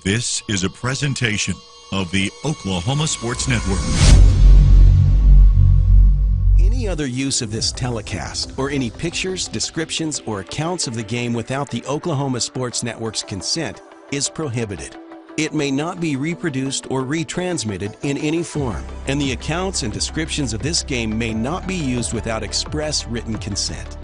This is a presentation of the Oklahoma Sports Network. Any other use of this telecast or any pictures, descriptions, or accounts of the game without the Oklahoma Sports Network's consent is prohibited. It may not be reproduced or retransmitted in any form, and the accounts and descriptions of this game may not be used without express written consent.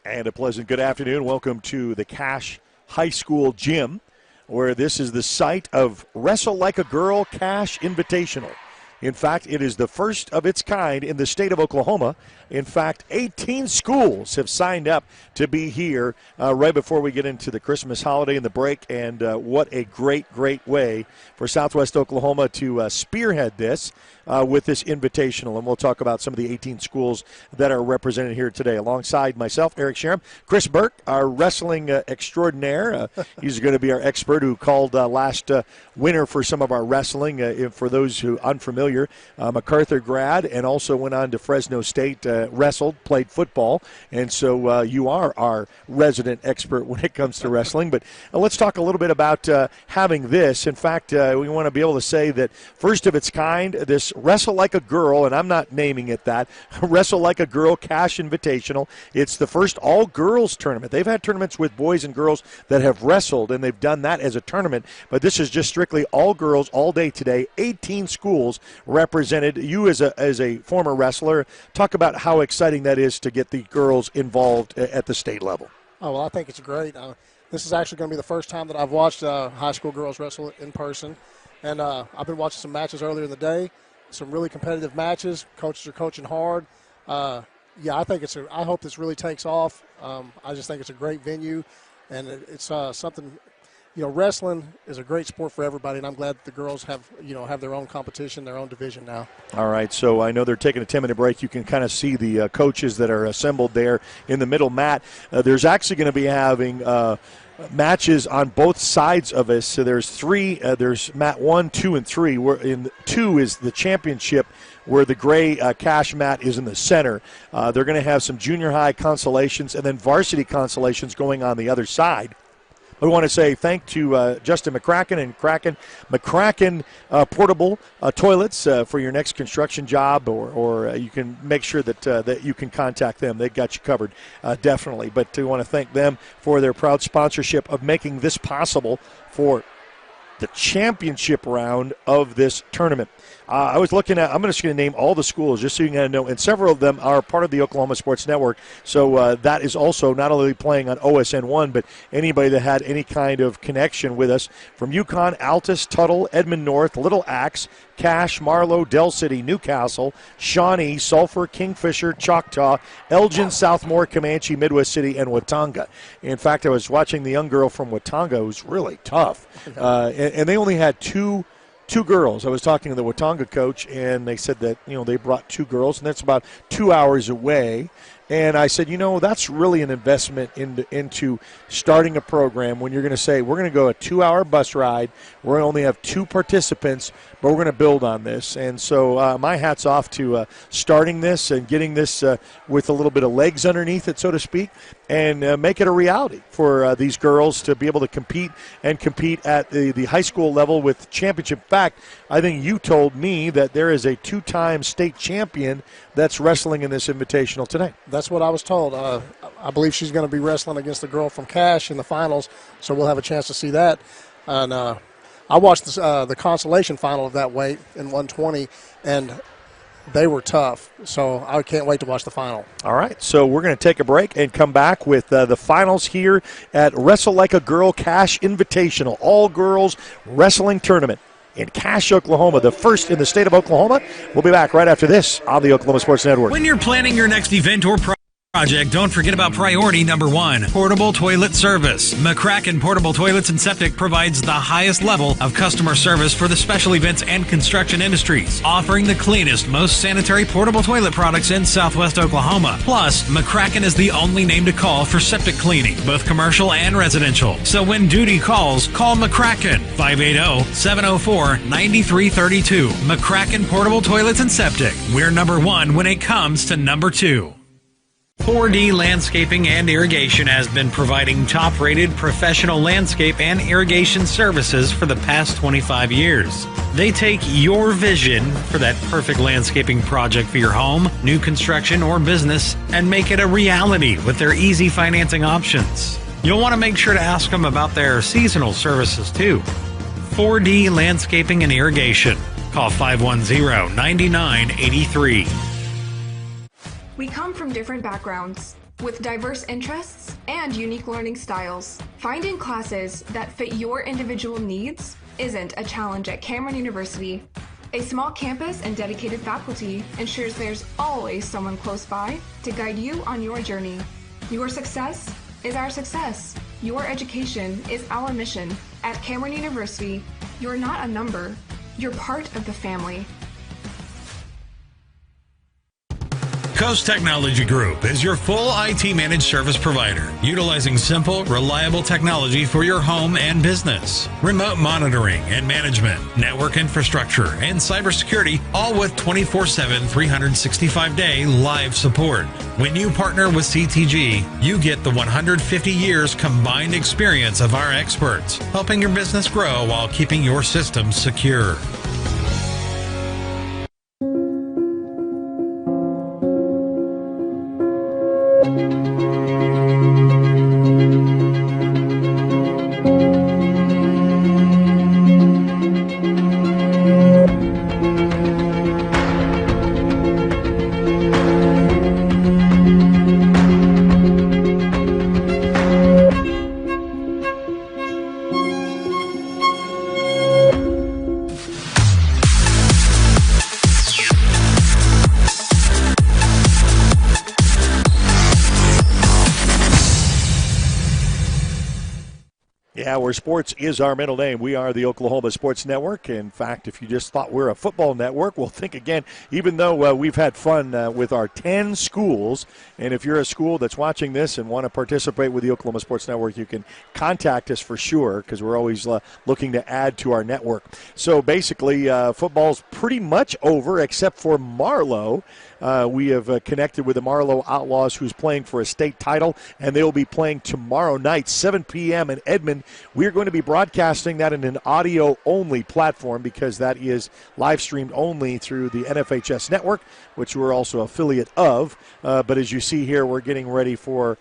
And a pleasant good afternoon. Welcome to the Cache High School Gym, where this is the site of Wrestle Like a Girl Cache Invitational. In fact, it is the first of its kind in the state of Oklahoma. In fact, 18 schools have signed up to be here right before we get into the Christmas holiday and the break. And what a great way for Southwest Oklahoma to spearhead this with this invitational. And we'll talk about some of the 18 schools that are represented here today. Alongside myself, Eric Sharam, Chris Burke, our wrestling extraordinaire. He's going to be our expert who called last winner for some of our wrestling. For those who are unfamiliar, MacArthur grad, and also went on to Fresno State, wrestled, played football, and so you are our resident expert when it comes to wrestling. But let's talk a little bit about having this. In fact, we want to be able to say that first of its kind, this Wrestle Like a Girl, and I'm not naming it that, Wrestle Like a Girl Cache Invitational. It's the first all-girls tournament. They've had tournaments with boys and girls that have wrestled, and they've done that as a tournament, but this is just strictly all girls all day today. 18 schools represented. You as a former wrestler, talk about how exciting that is to get the girls involved at the state level. Oh, well, I think it's great. This is actually going to be the first time that I've watched high school girls wrestle in person, and I've been watching some matches earlier in the day, some really competitive matches. Coaches are coaching hard. I think I hope this really takes off. I just think it's a great venue, and it's something. Wrestling is a great sport for everybody, and I'm glad that the girls have their own competition, their own division now. All right, so I know they're taking a 10-minute break. You can kind of see the coaches that are assembled there in the middle mat. There's actually going to be having matches on both sides of us. So there's three. There's mat 1, 2, and 3. Where in 2 is the championship, where the gray cache mat is in the center. They're going to have some junior high consolations and then varsity consolations going on the other side. I want to say thank to Justin McCracken and McCracken Portable Toilets for your next construction job, or you can make sure that you can contact them. They've got you covered, definitely. But we want to thank them for their proud sponsorship of making this possible for the championship round of this tournament. I was looking at, I'm just going to name all the schools just so you can know, and several of them are part of the Oklahoma Sports Network. So that is also not only playing on OSN1, but anybody that had any kind of connection with us from Yukon, Altus, Tuttle, Edmond North, Little Axe, Cache, Marlow, Del City, Newcastle, Shawnee, Sulphur, Kingfisher, Choctaw, Elgin, Southmore, Comanche, Midwest City, and Watonga. In fact, I was watching the young girl from Watonga who's really tough, and they only had two girls. I was talking to the Watonga coach, and they said that they brought 2 girls, and that's about 2 hours away. And I said, that's really an investment into starting a program when you're going to say, we're going to go a 2-hour bus ride. We're going to only have 2 participants, but we're going to build on this. And so my hat's off to starting this and getting this with a little bit of legs underneath it, so to speak, and make it a reality for these girls to be able to compete at the high school level with championship. In fact, I think you told me that there is a 2-time state champion that's wrestling in this invitational today. That's what I was told. I believe she's going to be wrestling against the girl from Cache in the finals, so we'll have a chance to see that. And I watched the consolation final of that weight in 120, and they were tough. So I can't wait to watch the final. All right, so we're going to take a break and come back with the finals here at Wrestle Like a Girl Cache Invitational, all-girls wrestling tournament in Cache, Oklahoma, the first in the state of Oklahoma. We'll be back right after this on the Oklahoma Sports Network. When you're planning your next event or Project, don't forget about priority number 1, portable toilet service. McCracken Portable Toilets and Septic provides the highest level of customer service for the special events and construction industries, offering the cleanest, most sanitary portable toilet products in Southwest Oklahoma. Plus, McCracken is the only name to call for septic cleaning, both commercial and residential. So when duty calls, call McCracken, 580-704-9332. McCracken Portable Toilets and Septic. We're number 1 when it comes to number 2. 4D Landscaping and Irrigation has been providing top-rated professional landscape and irrigation services for the past 25 years. They take your vision for that perfect landscaping project for your home, new construction, or business and make it a reality with their easy financing options. You'll want to make sure to ask them about their seasonal services too. 4D Landscaping and Irrigation. Call 510-9983. We come from different backgrounds, with diverse interests and unique learning styles. Finding classes that fit your individual needs isn't a challenge at Cameron University. A small campus and dedicated faculty ensures there's always someone close by to guide you on your journey. Your success is our success. Your education is our mission. At Cameron University, you're not a number, you're part of the family. Coast Technology Group is your full IT managed service provider, utilizing simple, reliable technology for your home and business. Remote monitoring and management, network infrastructure, and cybersecurity, all with 24/7, 365-day live support. When you partner with CTG, you get the 150 years combined experience of our experts, helping your business grow while keeping your systems secure. Yeah, where sports is our middle name. We are the Oklahoma Sports Network. In fact, if you just thought we're a football network, well, think again. Even though we've had fun with our 10 schools, and if you're a school that's watching this and want to participate with the Oklahoma Sports Network, you can contact us for sure, because we're always looking to add to our network. So basically, football's pretty much over except for Marlowe. We have connected with the Marlowe Outlaws, who's playing for a state title, and they will be playing tomorrow night, 7 p.m. in Edmond. We are going to be broadcasting that in an audio-only platform, because that is live-streamed only through the NFHS network, which we're also affiliate of. But as you see here, we're getting ready for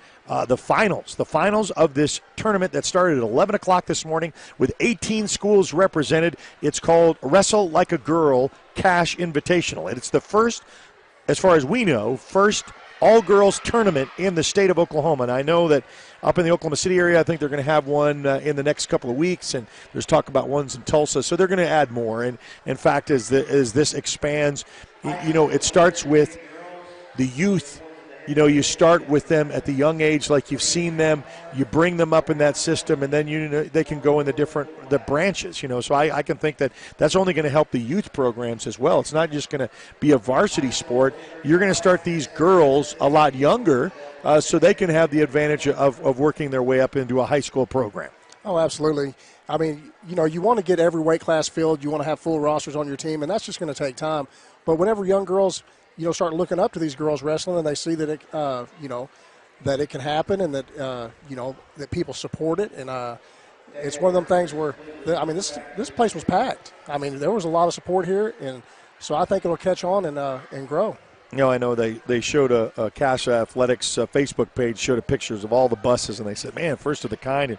the finals of this tournament that started at 11 o'clock this morning with 18 schools represented. It's called Wrestle Like a Girl Cash Invitational, and it's the first, as far as we know, first all-girls tournament in the state of Oklahoma. And I know that up in the Oklahoma City area, I think they're going to have one in the next couple of weeks, and there's talk about ones in Tulsa, so they're going to add more. And in fact, as this expands, it starts with the youth. You start with them at the young age, like you've seen them. You bring them up in that system, and then they can go in the branches. So I can think that that's only going to help the youth programs as well. It's not just going to be a varsity sport. You're going to start these girls a lot younger, so they can have the advantage of working their way up into a high school program. Oh, absolutely. I mean, you want to get every weight class filled. You want to have full rosters on your team, and that's just going to take time. But whenever young girls start looking up to these girls wrestling, and they see that it, that it can happen, and that that people support it, and it's one of them things where this place was packed. I mean, there was a lot of support here, and so I think it'll catch on and grow. I know they showed a Cash Athletics Facebook page, showed pictures of all the buses, and they said, man, first of the kind. And,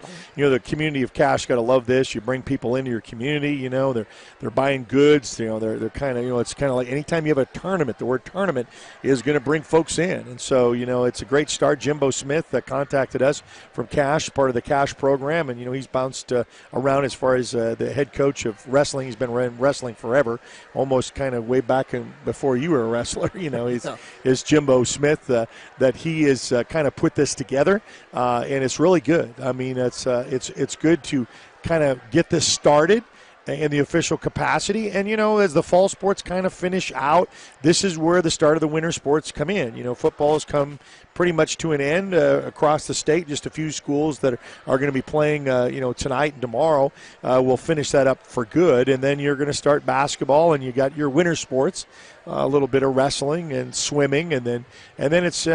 the community of Cash got to love this. You bring people into your community, they're buying goods. They're kind of, it's kind of like anytime you have a tournament, the word tournament is going to bring folks in. And so, it's a great start. Jimbo Smith contacted us from Cash, part of the Cash program, and, he's bounced around as far as the head coach of wrestling. He's been running wrestling forever, almost kind of way back before you were a wrestler, is Jimbo Smith, that he is kind of put this together, and it's really good. I mean, it's good to kind of get this started in the official capacity. And, as the fall sports kind of finish out, this is where the start of the winter sports come in. Football has come pretty much to an end across the state. Just a few schools that are going to be playing, tonight and tomorrow will finish that up for good. And then you're going to start basketball, and you got your winter sports, a little bit of wrestling and swimming. And then it's,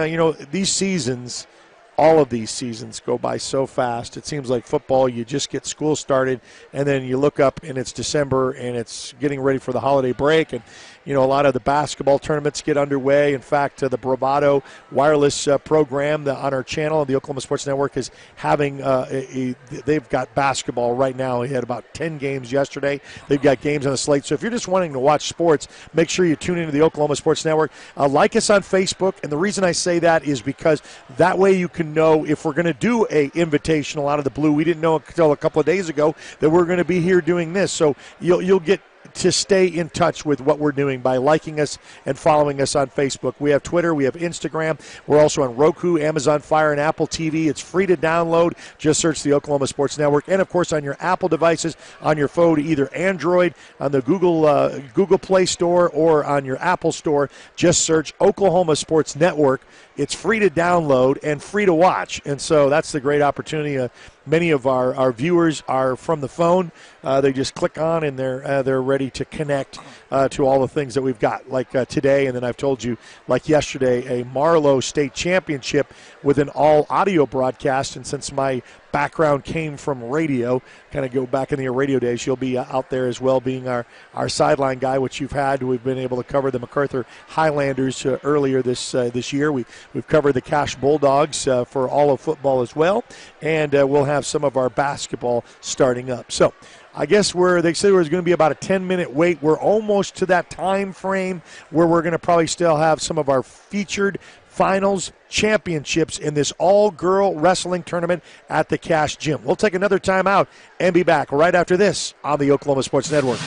these seasons, all of these seasons go by so fast. It seems like football, you just get school started, and then you look up and it's December and it's getting ready for the holiday break. And, a lot of the basketball tournaments get underway. In fact, the Bravado wireless program on our channel, the Oklahoma Sports Network, is having they've got basketball right now. We had about 10 games yesterday. They've got games on the slate. So if you're just wanting to watch sports, make sure you tune into the Oklahoma Sports Network. Like us on Facebook, and the reason I say that is because that way you can know if we're going to do a invitational out of the blue. We didn't know until a couple of days ago that we're going to be here doing this. So you'll get to stay in touch with what we're doing by liking us and following us on Facebook. We have Twitter, we have Instagram. We're also on Roku, Amazon Fire, and Apple TV. It's free to download. Just search the Oklahoma Sports Network. And, of course, on your Apple devices, on your phone, either Android, on the Google Play Store, or on your Apple Store, just search Oklahoma Sports Network. It's free to download and free to watch. And so that's the great opportunity. Many of our viewers are from the phone. They just click on and they're ready to connect to all the things that we've got, like today. And then I've told you, like yesterday, a Marlowe State Championship with an all-audio broadcast. And since my background came from radio, kind of go back in the radio days, you'll be out there as well, being our sideline guy, which you've had. We've been able to cover the MacArthur Highlanders earlier this year. We've covered the Cache Bulldogs for all of football as well, and we'll have some of our basketball starting up. So I guess they said there's going to be about a 10-minute wait. We're almost to that time frame where we're going to probably still have some of our featured finals championships in this all-girl wrestling tournament at the Cache Gym. We'll take another time out and be back right after this on the Oklahoma Sports Network.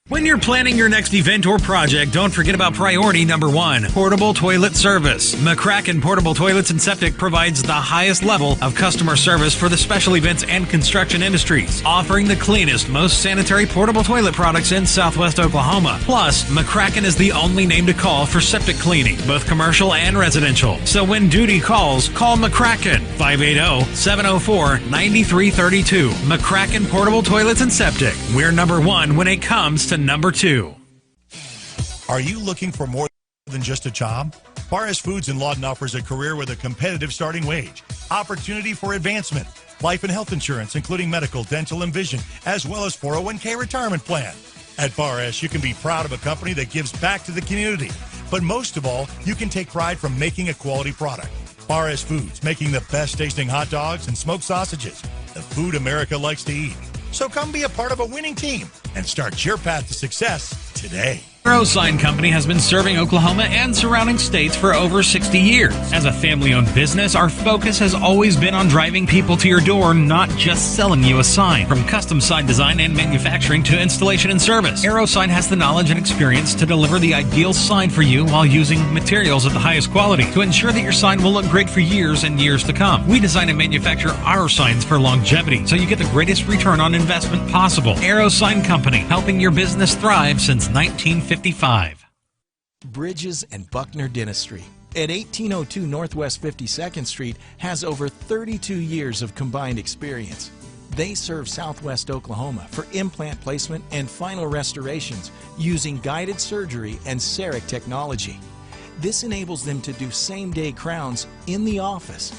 When you're planning your next event or project, don't forget about priority number one, portable toilet service. McCracken Portable Toilets and Septic provides the highest level of customer service for the special events and construction industries, offering the cleanest, most sanitary portable toilet products in Southwest Oklahoma. Plus, McCracken is the only name to call for septic cleaning, both commercial and residential. So when duty calls, call McCracken, 580-704-9332. McCracken Portable Toilets and Septic. We're number one when it comes to number two. Are you looking for more than just a job? Bar S Foods in Lawton offers a career with a competitive starting wage, opportunity for advancement, life and health insurance, including medical, dental, and vision, as well as 401k retirement plan. At Bar S, you can be proud of a company that gives back to the community. But most of all, you can take pride from making a quality product. Bar S Foods, making the best tasting hot dogs and smoked sausages, the food America likes to eat. So come be a part of a winning team and start your path to success today. Arrow Sign Company has been serving Oklahoma and surrounding states for over 60 years. As a family-owned business, our focus has always been on driving people to your door, not just selling you a sign. From custom sign design and manufacturing to installation and service, Arrow Sign has the knowledge and experience to deliver the ideal sign for you while using materials of the highest quality to ensure that your sign will look great for years and years to come. We design and manufacture our signs for longevity, so you get the greatest return on investment possible. Arrow Sign Company, helping your business thrive since 1955. Bridges and Buckner Dentistry at 1802 Northwest 52nd Street has over 32 years of combined experience. They serve Southwest Oklahoma for implant placement and final restorations using guided surgery and CEREC technology. This enables them to do same-day crowns in the office.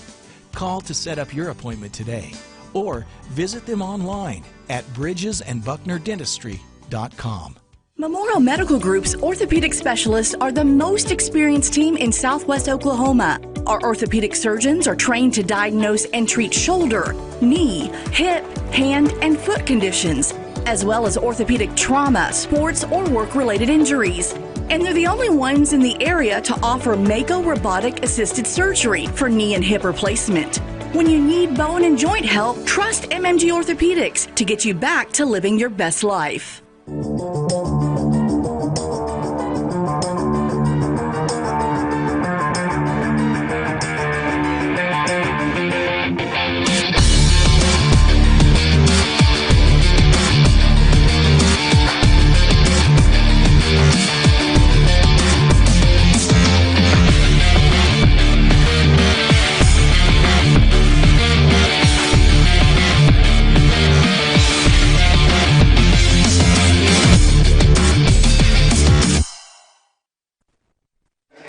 Call to set up your appointment today or visit them online at bridgesandbucknerdentistry.com. Memorial Medical Group's orthopedic specialists are the most experienced team in Southwest Oklahoma. Our orthopedic surgeons are trained to diagnose and treat shoulder, knee, hip, hand, and foot conditions, as well as orthopedic trauma, sports, or work-related injuries. And they're the only ones in the area to offer Mako robotic assisted surgery for knee and hip replacement. When you need bone and joint help, trust MMG Orthopedics to get you back to living your best life.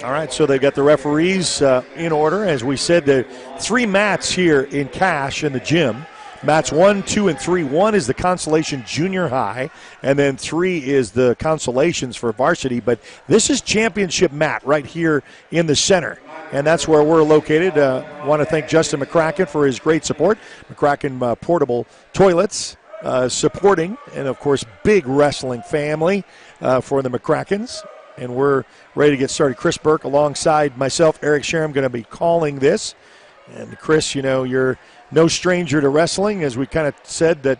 All right, so they got the referees in order. As we said, the 3 mats here in Cache in the gym. Mats 1, 2, and 3. 1 is the Consolation Junior High, and then 3 is the Consolations for varsity. But this is championship mat right here in the center, and that's where we're located. Want to thank Justin McCracken for his great support. McCracken Portable Toilets supporting, and, of course, big wrestling family for the McCrackens. And we're ready to get started. Chris Burke alongside myself, Eric Sherem, going to be calling this. And Chris, you know, you're no stranger to wrestling, as we kind of said, that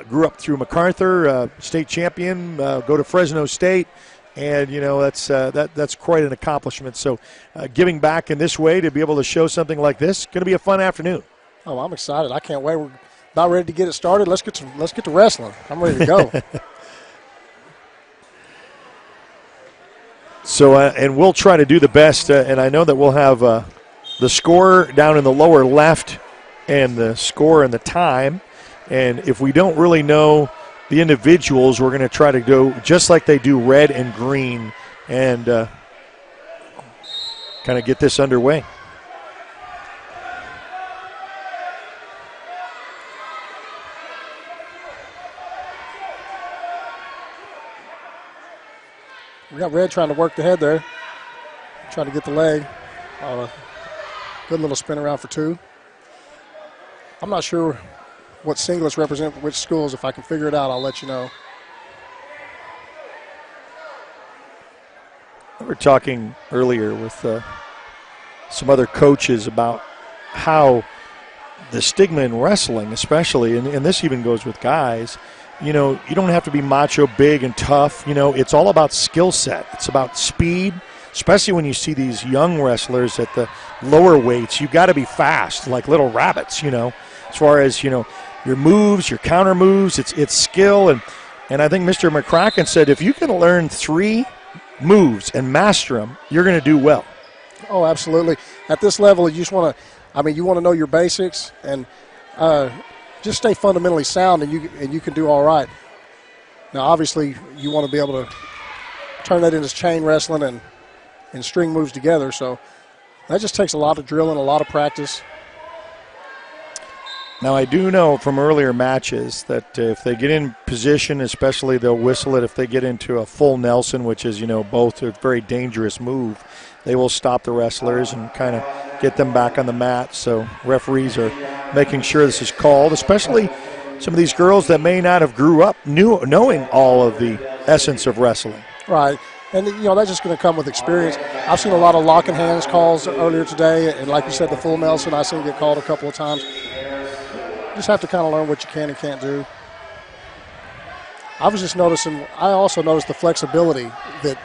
grew up through MacArthur, state champion, go to Fresno State, and, you know, that's quite an accomplishment. So giving back in this way to be able to show something like this, going to be a fun afternoon. Oh, I'm excited. I can't wait. We're about ready to get it started. Let's get to wrestling. I'm ready to go. So, and we'll try to do the best, and I know that we'll have the score down in the lower left and the score and the time. And if we don't really know the individuals, we're going to try to go just like they do red and green and kind of get this underway. We got red trying to work the head there, trying to get the leg. Good little spin around for 2. I'm not sure what singlets represent which schools. If I can figure it out, I'll let you know. We were talking earlier with some other coaches about how the stigma in wrestling, especially, and this even goes with guys, you know, you don't have to be macho, big, and tough. You know, it's all about skill set. It's about speed, especially when you see these young wrestlers at the lower weights. You got to be fast, like little rabbits, you know, as far as, you know, your moves, your counter moves. It's skill. And I think Mr. McCracken said if you can learn 3 moves and master them, you're going to do well. Oh, absolutely. At this level, you just want to, you want to know your basics and just stay fundamentally sound, and you can do all right. Now, obviously, you want to be able to turn that into chain wrestling and string moves together. So that just takes a lot of drilling, a lot of practice. Now, I do know from earlier matches that if they get in position, especially they'll whistle it if they get into a full Nelson, which is, you know, both a very dangerous move. They will stop the wrestlers and kind of get them back on the mat. So referees are making sure this is called, especially some of these girls that may not have grew up knowing all of the essence of wrestling. Right. And, you know, that's just going to come with experience. I've seen a lot of locking hands calls earlier today, and like you said, the full Nelson, I've seen it get called a couple of times. Just have to kind of learn what you can and can't do. I was just noticing, I also noticed the flexibility that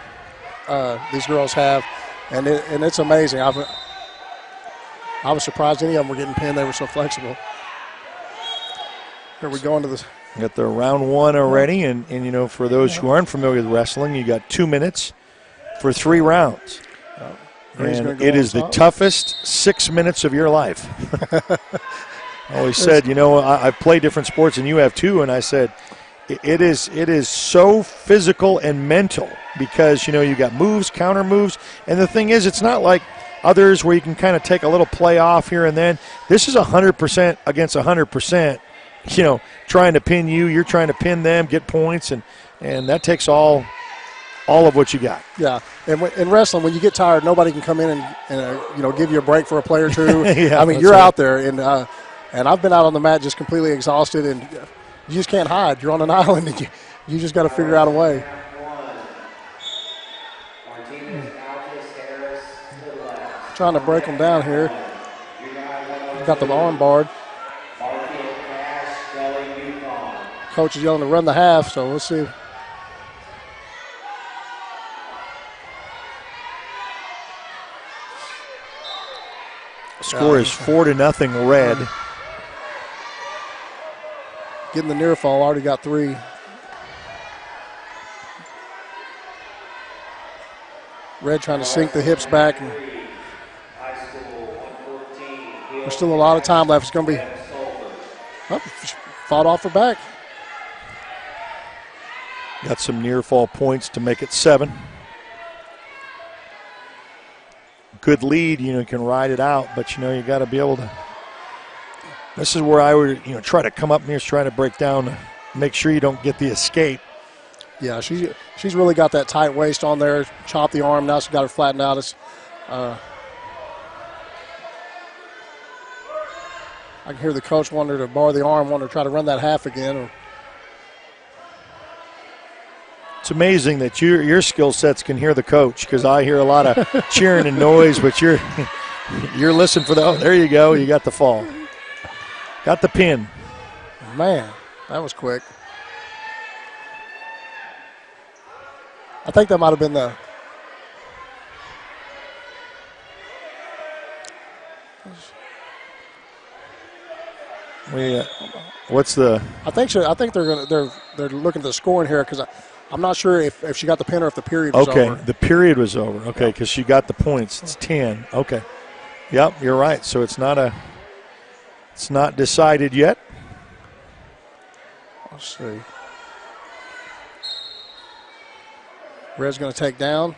these girls have, and it's amazing. I was surprised any of them were getting pinned. They were so flexible. Here we go into this. Got the round 1 already, and you know, for those who aren't familiar with wrestling, you got 2 minutes for 3 rounds. And it is the toughest 6 minutes of your life. I always said, you know, I've played different sports and you have too, and I said it is so physical and mental because, you know, you got moves, counter moves, and the thing is, it's not like others where you can kind of take a little play off here and then. This is 100% against 100%, you know, trying to pin you, you're trying to pin them, get points, and that takes all of what you got. Yeah, and in wrestling, when you get tired, nobody can come in and you know, give you a break for a play or two. Yeah, I mean, you're out there, and I've been out on the mat just completely exhausted, and you just can't hide. You're on an island, and you just got to figure out a way. trying to break them down here. Got the arm barred. Coach is yelling to run the half, so we'll see. Score is 4-0 Red. Getting the near fall, already got 3. Red trying to sink the hips back. And there's still a lot of time left. It's going to be fought off her back. Got some near fall points to make it 7. Good lead, you can ride it out, but you got to be able to. This is where I would try to come up here, try to break down, make sure you don't get the escape. Yeah, she's really got that tight waist on there. Chop the arm. Now she's got her flattened out. It's, I can hear the coach wanting her to bar the arm, wanting to try to run that half again. It's amazing that your skill sets can hear the coach, because I hear a lot of cheering and noise, but you're listening for the. Oh, there you go. You got the fall. Got the pin. Man, that was quick. I think that might have been the. What's the? I think they're looking at the scoring here, because I'm not sure if she got the pin or if the period was over. Okay, the period was over. Okay, because she got the points. It's 10. Okay. Yep, you're right. So it's not decided yet. Let's see. Red's going to take down.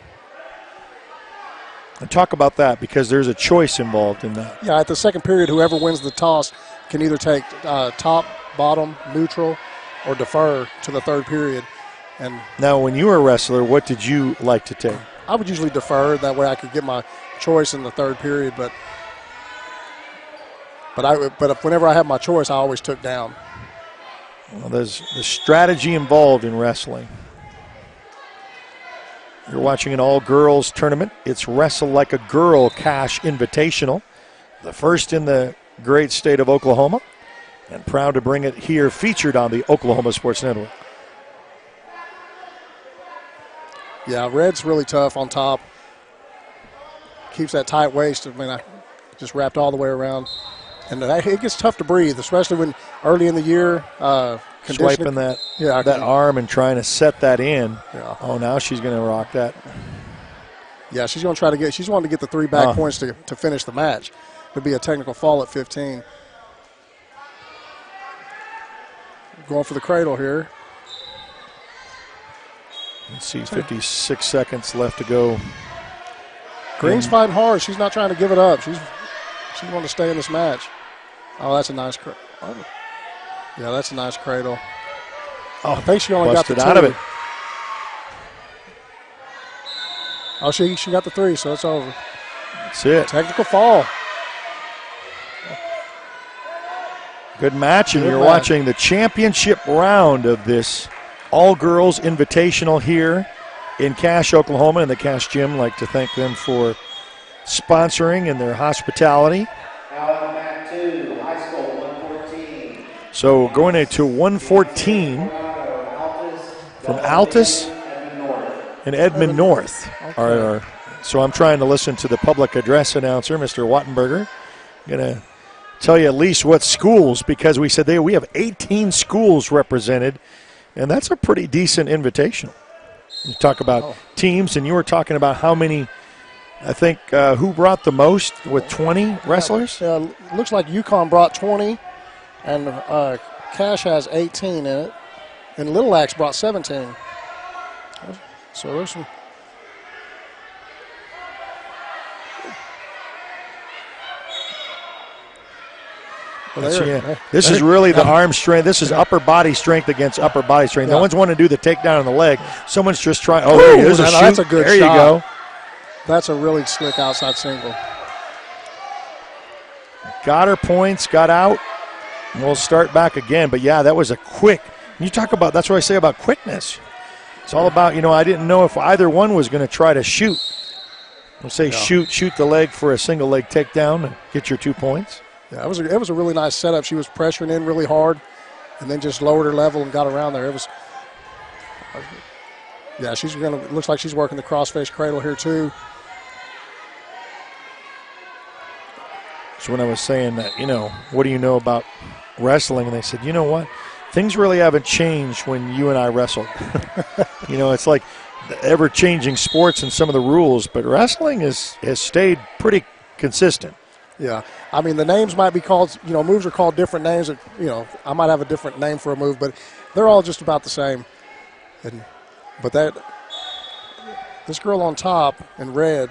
And talk about that, because there's a choice involved in that. Yeah, at the second period, whoever wins the toss can either take top, bottom, neutral, or defer to the third period. And now, when you were a wrestler, what did you like to take? I would usually defer. That way I could get my choice in the third period. But whenever I had my choice, I always took down. Well, there's the strategy involved in wrestling. You're watching an all-girls tournament. It's Wrestle Like a Girl Cash Invitational, the first in the great state of Oklahoma, and proud to bring it here, featured on the Oklahoma Sports Network. Yeah, Red's really tough on top. Keeps that tight waist. I mean, I just wrapped all the way around. And it gets tough to breathe, especially when early in the year. Swiping that arm and trying to set that in. Yeah. Oh, now she's going to rock that. Yeah, she's going to try to she's wanting to get the 3 back points to finish the match. It would be a technical fall at 15. Going for the cradle here. Let's see, 56 seconds left to go. Green's fighting hard. She's not trying to give it up. She's wanting to stay in this match. Oh, that's a nice cradle. Yeah, that's a nice cradle. Oh, I think she only got the 2. Out of it. Oh, she got the 3, so it's over. That's it. Technical fall. Good match, and you're watching the championship round of this all-girls invitational here in Cache, Oklahoma, and the Cache Gym. I'd like to thank them for sponsoring and their hospitality. So going into 114 from Altus and Edmond North. Okay. So I'm trying to listen to the public address announcer, Mr. Wattenberger. Going to tell you at least what schools, because we said we have 18 schools represented, and that's a pretty decent invitational. You talk about teams, and you were talking about how many, I think, who brought the most with 20 wrestlers? Looks like UConn brought 20. And Cache has 18 in it. And Little Axe brought 17. So there's some. This is really the arm strength. This is upper body strength against upper body strength. No one's wanting to do the takedown on the leg. Someone's just trying. Oh, there's a shoot. That's a good shot. There you go. That's a really slick outside single. Got her points, got out. And we'll start back again. But, yeah, that was a quick. You talk about, that's what I say about quickness. It's all about, I didn't know if either one was going to try to shoot. We'll say shoot the leg for a single leg takedown and get your 2 points. Yeah, it was a really nice setup. She was pressuring in really hard and then just lowered her level and got around there. It was, yeah, looks like she's working the crossface cradle here too. So when I was saying that, what do you know about wrestling? And they said, you know what? Things really haven't changed when you and I wrestled. It's like the ever-changing sports and some of the rules, but wrestling has stayed pretty consistent. Yeah. I mean, the names might be called, moves are called different names. I might have a different name for a move, but they're all just about the same. But this girl on top in red,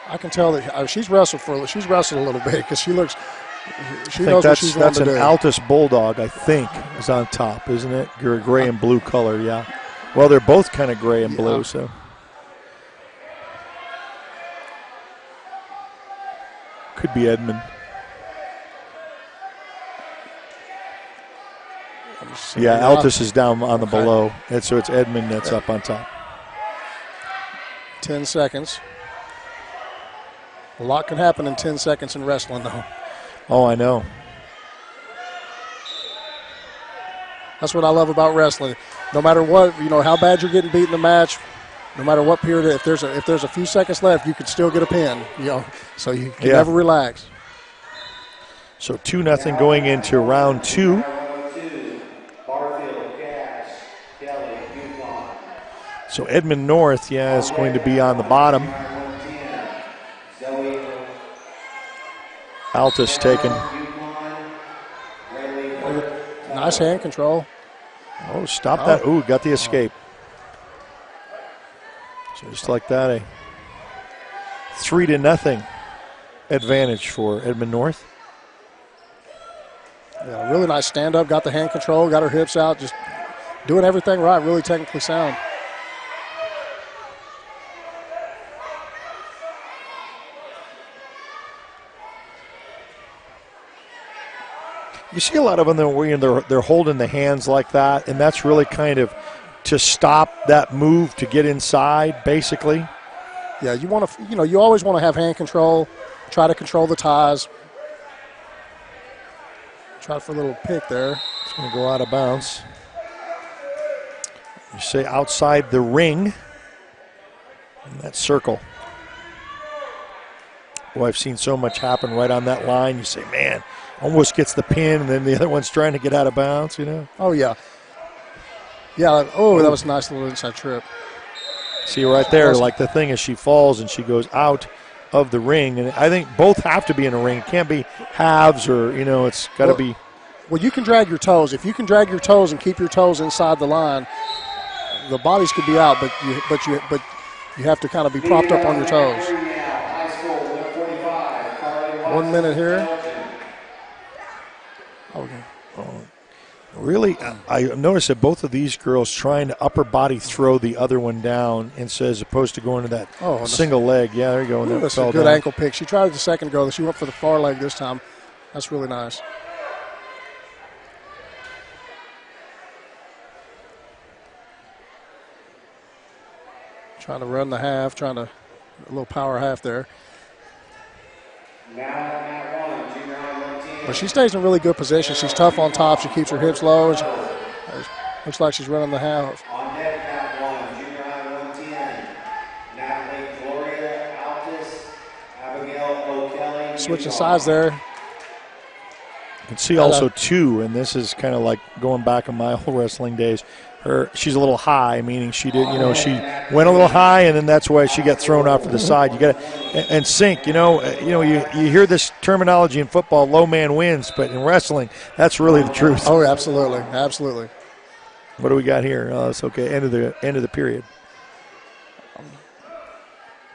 I can tell that she's wrestled a little bit because she knows what she's going to do. That's an Altus Bulldog, I think, is on top, isn't it? Gray and blue color, yeah. Well, they're both kind of gray and blue, so. Could be Edmond. Yeah, Altus is down on the below, and so it's Edmond that's up on top. 10 seconds. A lot can happen in 10 seconds in wrestling, though. Oh, I know. That's what I love about wrestling. No matter what, how bad you're getting beat in the match, no matter what period, if there's a few seconds left, you can still get a pin. So you can never relax. So 2-0 going into round 2. So Edmond North, is going to be on the bottom. Altus taken. Nice hand control. Oh, stop that. Ooh, got the escape. So just like that, a 3-0 advantage for Edmond North. Yeah, really nice stand-up. Got the hand control, got her hips out, just doing everything right, really technically sound. You see a lot of them where they're holding the hands like that, and that's really kind of to stop that move to get inside, basically. Yeah, you want to, you always want to have hand control, try to control the ties. Try for a little pick there. It's going to go out of bounds. You say outside the ring in that circle. Boy, I've seen so much happen right on that line. You say, man, almost gets the pin, and then the other one's trying to get out of bounds, Oh, yeah. Yeah, that was a nice little inside trip. See right there, like the thing is she falls and she goes out of the ring. And I think both have to be in a ring. It can't be halves or, it's got to be. Well, you can drag your toes. If you can drag your toes and keep your toes inside the line, the bodies could be out, but you have to kind of be propped up on your toes. 1 minute here. Okay. Really, I noticed that both of these girls trying to upper body throw the other one down, and so as opposed to going to that single leg. Yeah, there you go. That's a good ankle pick. She tried it a second ago. She went for the far leg this time. That's really nice. Trying to run the half, a little power half there. But she stays in really good position. She's tough on top. She keeps her hips low. Looks like she's running the half. On deck, mat 1, junior high 110. Natalie Gloria Altus, Abigail O'Kelly. Switching sides there. You can see also, too, and this is kind of like going back in my old wrestling days, she's a little high, meaning she did, she went a little high, and then that's why she got thrown off to the side. You got to and sink. You hear this terminology in football, low man wins, but in wrestling, that's really the truth. Oh, absolutely, absolutely. What do we got here? Oh, it's okay. End of the period.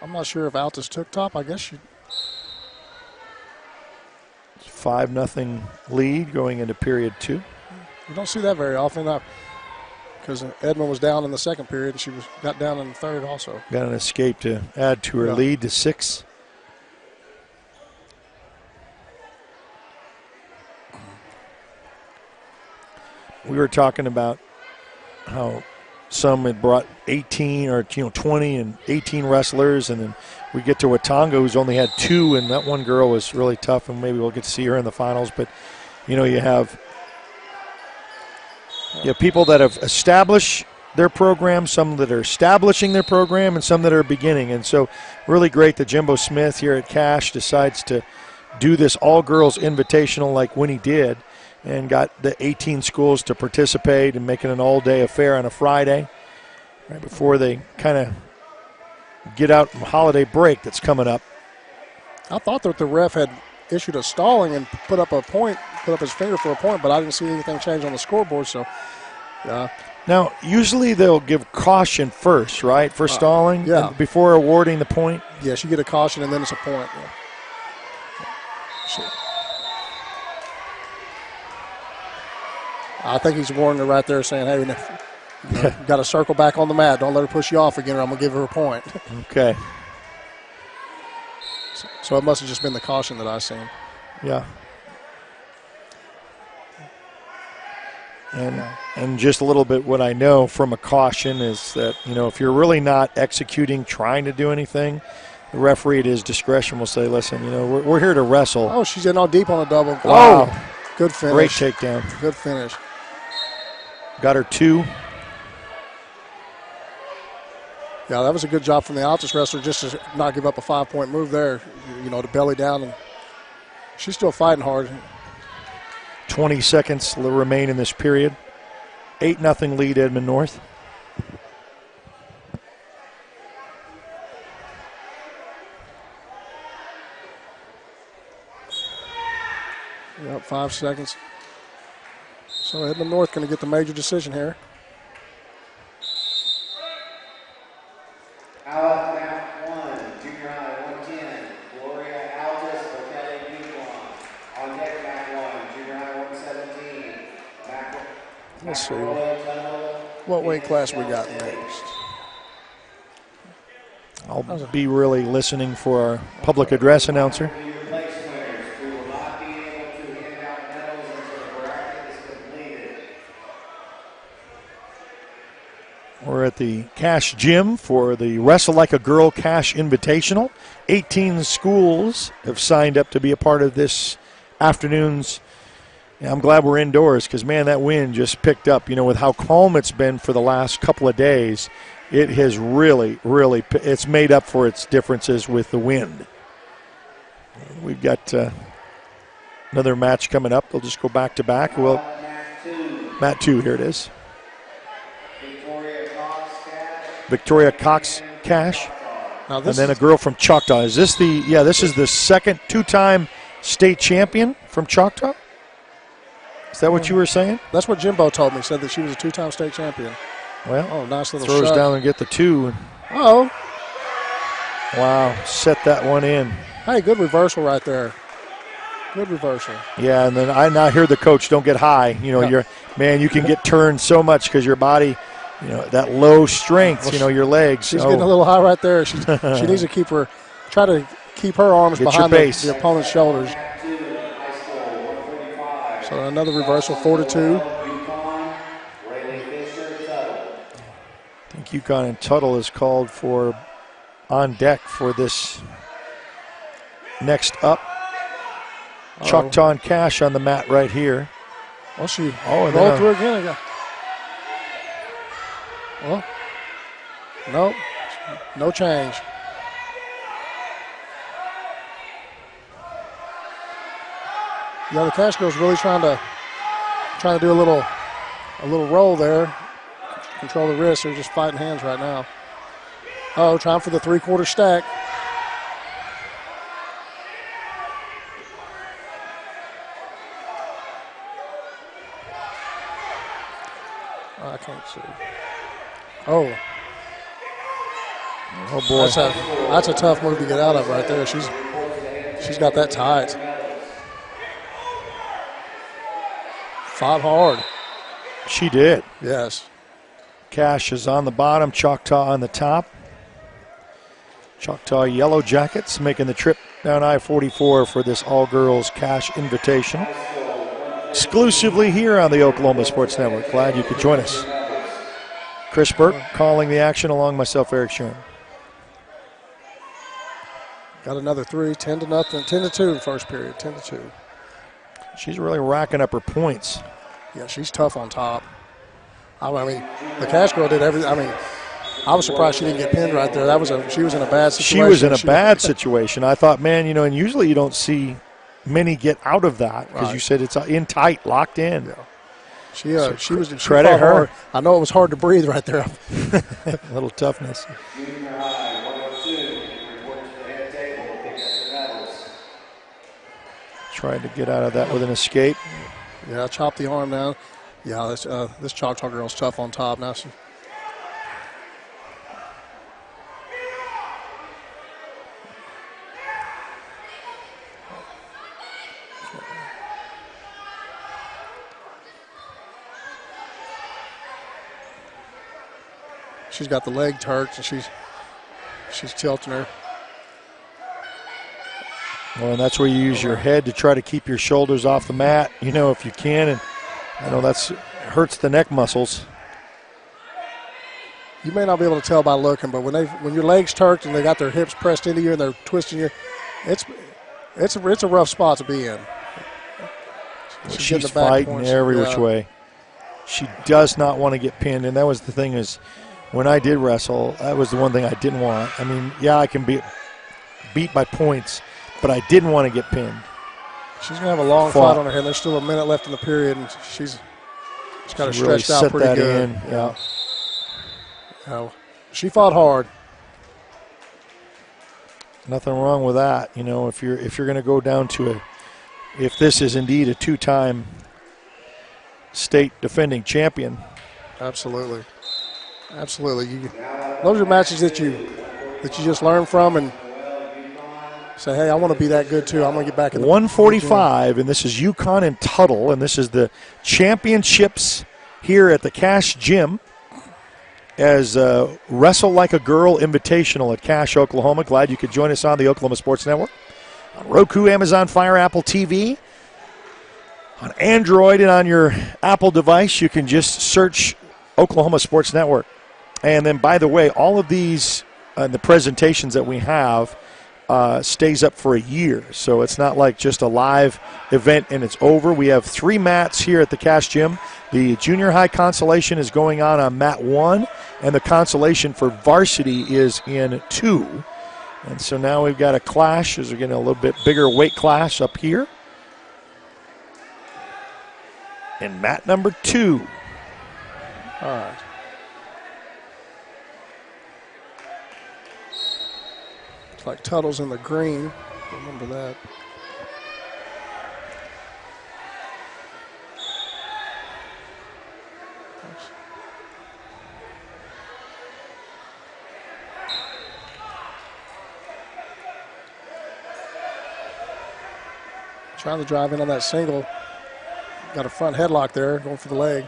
I'm not sure if Altus took top. I guess she. 5-0 lead going into period 2. You don't see that very often, because Edmond was down in the second period, and she got down in the third also. Got an escape to add to her lead to 6. We were talking about how some had brought 18 or 20 and 18 wrestlers, and then we get to Watonga, who's only had 2, and that one girl was really tough, and maybe we'll get to see her in the finals. But you have people that have established their program, some that are establishing their program, and some that are beginning. And so really great that Jimbo Smith here at Cache decides to do this all-girls invitational like Winnie did, and got the 18 schools to participate and making an all-day affair on a Friday right before they kind of get out on holiday break that's coming up. I thought that the ref had issued a stalling and put up his finger for a point, but I didn't see anything change on the scoreboard. So, now, usually they'll give caution first, right, for stalling before awarding the point? Yes, you get a caution and then it's a point. Yeah. I think he's warning her right there, saying, hey, you got to circle back on the mat. Don't let her push you off again, or I'm going to give her a point. Okay. So it must have just been the caution that I seen. Yeah. And just a little bit what I know from a caution is that, if you're really not executing, trying to do anything, the referee at his discretion will say, listen, we're here to wrestle. Oh, she's in all deep on a double. Wow. Oh, good finish. Great takedown. Good finish. Got her 2. Yeah, that was a good job from the Altus wrestler just to not give up a 5-point move there, to belly down. And she's still fighting hard. 20 seconds remain in this period. 8-0 lead Edmond North. Yep, 5 seconds. So Edmond North going to get the major decision here. Out map 1, junior high 110, Gloria Altus, Kelly Buquan. On deck map 1, junior high 117. Let's see what weight class we got next. I'll be really listening for our public address announcer. We're at the Cache Gym for the Wrestle Like a Girl Cache Invitational. 18 schools have signed up to be a part of this afternoon's. I'm glad we're indoors because, man, that wind just picked up. With how calm it's been for the last couple of days, it has really, it's made up for its differences with the wind. We've got another match coming up. We'll just go back to back. Mat 2, here it is. Victoria Cox Cache. And then a girl from Choctaw. Is this this is the second 2-time state champion from Choctaw? Is that what you were saying? That's what Jimbo told me. Said that she was a 2-time state champion. Well, nice little throws shot. down and get the 2. Oh. Wow, set that one in. Hey, good reversal right there. Good reversal. Yeah, and then I now hear the coach, don't get high. You can get turned so much because your body, that low strength, your legs. She's getting a little high right there. She needs to try to keep her arms behind the opponent's shoulders. So another reversal, 4-2. I think UConn and Tuttle is called for on deck for this next up. Choctaw and Cache on the mat right here. Well, she rolled through again. Well, nope, no change. Yeah, the Cache girl's really trying to do a little roll there. Control the wrist. They're just fighting hands right now. Trying for the 3/4 stack. I can't see. Oh boy, that's a tough move to get out of right there. She's got that tight. Fought hard. She did. Yes. Cache is on the bottom, Choctaw on the top. Choctaw Yellow Jackets making the trip down I-44 for this all-girls Cache Invitational. Exclusively here on the Oklahoma Sports Network. Glad you could join us. Chris Burke calling the action along myself, Eric Sherm. Got another 3, 10-0, 10-2 in first period, 10-2. She's really racking up her points. Yeah, she's tough on top. I mean, the Cash girl did everything. I mean, I was surprised she didn't get pinned right there. She was in a bad situation. She was in a bad situation. I thought, man, and usually you don't see many get out of that because you said it's in tight, locked in. Yeah. She was credit fought her. Hard. I know it was hard to breathe right there. A little toughness. Junior high 102, report to the head table, pick up your medals. Tried to get out of that with an escape. Yeah, chop the arm down. Yeah, this Choctaw girl's tough on top now. She's got the leg turked, and she's tilting her. Well, and that's where you use your head to try to keep your shoulders off the mat, if you can. And I know that hurts the neck muscles. You may not be able to tell by looking, but when your legs turked and they got their hips pressed into you and they're twisting you, it's a rough spot to be in. She's fighting every which way. She does not want to get pinned, and that was the thing is, when I did wrestle, that was the one thing I didn't want. I mean, yeah, I can be beat by points, but I didn't want to get pinned. She's going to have a long fight on her hand. There's still a minute left in the period, and she's got her stretched out pretty good. Yeah. She fought hard. Nothing wrong with that. If you're going to go down to if this is indeed a 2-time state defending champion. Absolutely. Those are matches that you just learn from and say, hey, I want to be that good too. I'm going to get back in the 145, and this is UConn and Tuttle, and this is the championships here at the Cash Gym as Wrestle Like a Girl Invitational at Cash, Oklahoma. Glad you could join us on the Oklahoma Sports Network. On Roku, Amazon Fire, Apple TV. On Android and on your Apple device, you can just search Oklahoma Sports Network. And then, by the way, all of these, the presentations that we have, stays up for a year. So it's not like just a live event and it's over. We have 3 mats here at the Cash Gym. The junior high consolation is going on mat 1, and the consolation for varsity is in 2. And so now we've got a clash as we're getting a little bit bigger weight class up here. And mat number 2. All right. Looks like Tuttle's in the green. Remember that. Trying to drive in on that single. Got a front headlock there, going for the leg.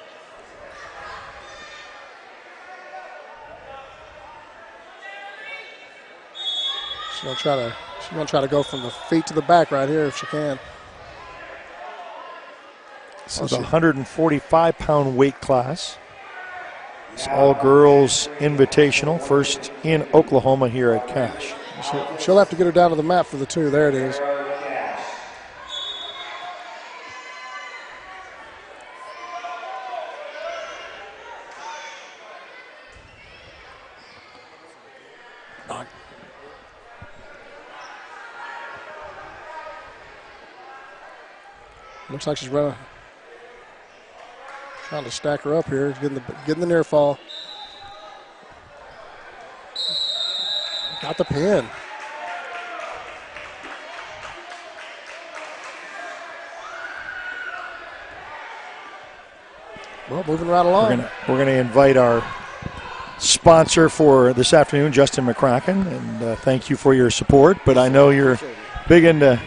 She's gonna try to go from the feet to the back right here if she can. This is a 145-pound weight class. It's all girls invitational, first in Oklahoma here at Cash. She'll have to get her down to the mat for the 2. There it is. Looks like she's running, trying to stack her up here, getting the near fall. Got the pin. Well, moving right along. We're gonna invite our sponsor for this afternoon, Justin McCracken, and thank you for your support. But I know you're big into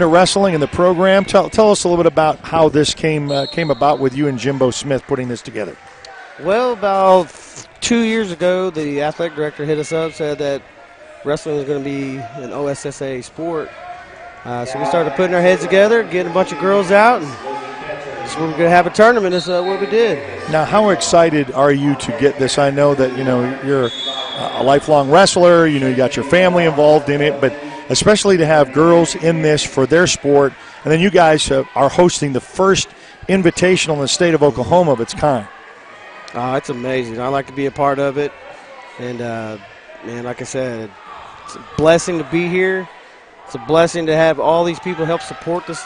wrestling and the program. Tell us a little bit about how this came about with you and Jimbo Smith putting this together. Well, about 2 years ago, the athletic director hit us up, said that wrestling was going to be an OSSA sport. So we started putting our heads together, getting a bunch of girls out, and we're going to have a tournament. Is what we did. Now, how excited are you to get this? I know that, you're a lifelong wrestler. You got your family involved in it, but especially to have girls in this for their sport. And then you guys are hosting the first invitational in the state of Oklahoma of its kind. Oh, it's amazing. I like to be a part of it. And, man, like I said, it's a blessing to be here. It's a blessing to have all these people help support this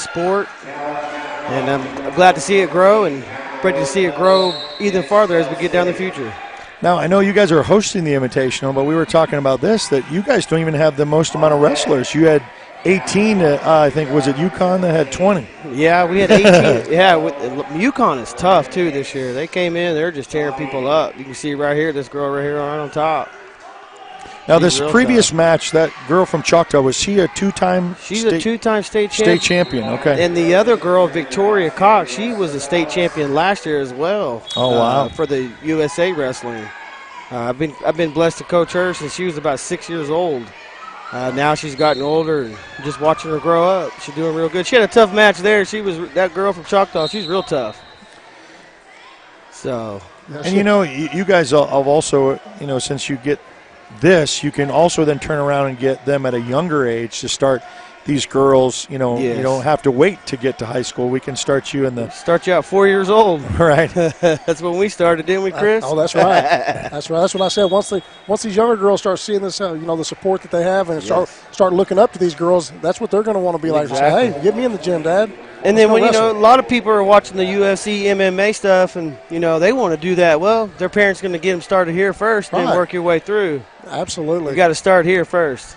sport. And I'm glad to see it grow and ready to see it grow even farther as we get down the future. Now, I know you guys are hosting the Invitational, but we were talking about this, that you guys don't even have the most amount of wrestlers. You had 18, I think, was it UConn that had 20? Yeah, we had 18. Yeah, UConn is tough, too, this year. They came in, they're just tearing people up. You can see right here, this girl right here on top. Now, this previous match, that girl from Choctaw, was she a two-time? She's a two-time state champion. State champion, okay. And the other girl, Victoria Cox, she was a state champion last year as well. Oh, wow. For the USA Wrestling. I've been blessed to coach her since she was about 6 years old. Now she's gotten older, and just watching her grow up, she's doing real good. She had a tough match there. That girl from Choctaw, she's real tough. So. And, you guys have also, since you get this, you can also then turn around and get them at a younger age to start these girls. Yes. You don't have to wait to get to high school. We can start you start you out 4 years old. Right. That's when we started, didn't we, Chris? Oh, that's right. That's right. That's what I said. Once these younger girls start seeing this, the support that they have, and start looking up to these girls, that's what they're going to want to be like. Exactly. Say, hey, get me in the gym, Dad. And then when, a lot of people are watching the UFC, MMA stuff, and, they want to do that. Well, their parents are going to get them started here first and then work your way through. Absolutely. You got to start here first.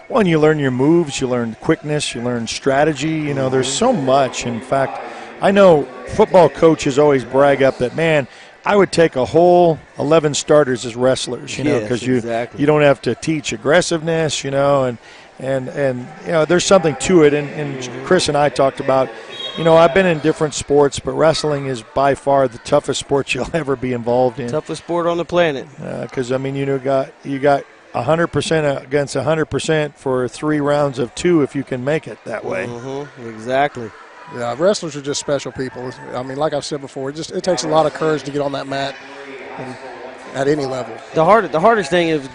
Well, and you learn your moves, you learn quickness, you learn strategy. There's so much. In fact, I know football coaches always brag up that, man, I would take a whole 11 starters as wrestlers, because you don't have to teach aggressiveness, and there's something to it. And Chris and I talked about, I've been in different sports, but wrestling is by far the toughest sport you'll ever be involved in. Toughest sport on the planet. Because, you got 100% against 100% for 3 rounds of 2 if you can make it that way. Mm-hmm. Exactly. Yeah, wrestlers are just special people. I mean, like I've said before, it takes a lot of courage to get on that mat at any level. The hardest thing is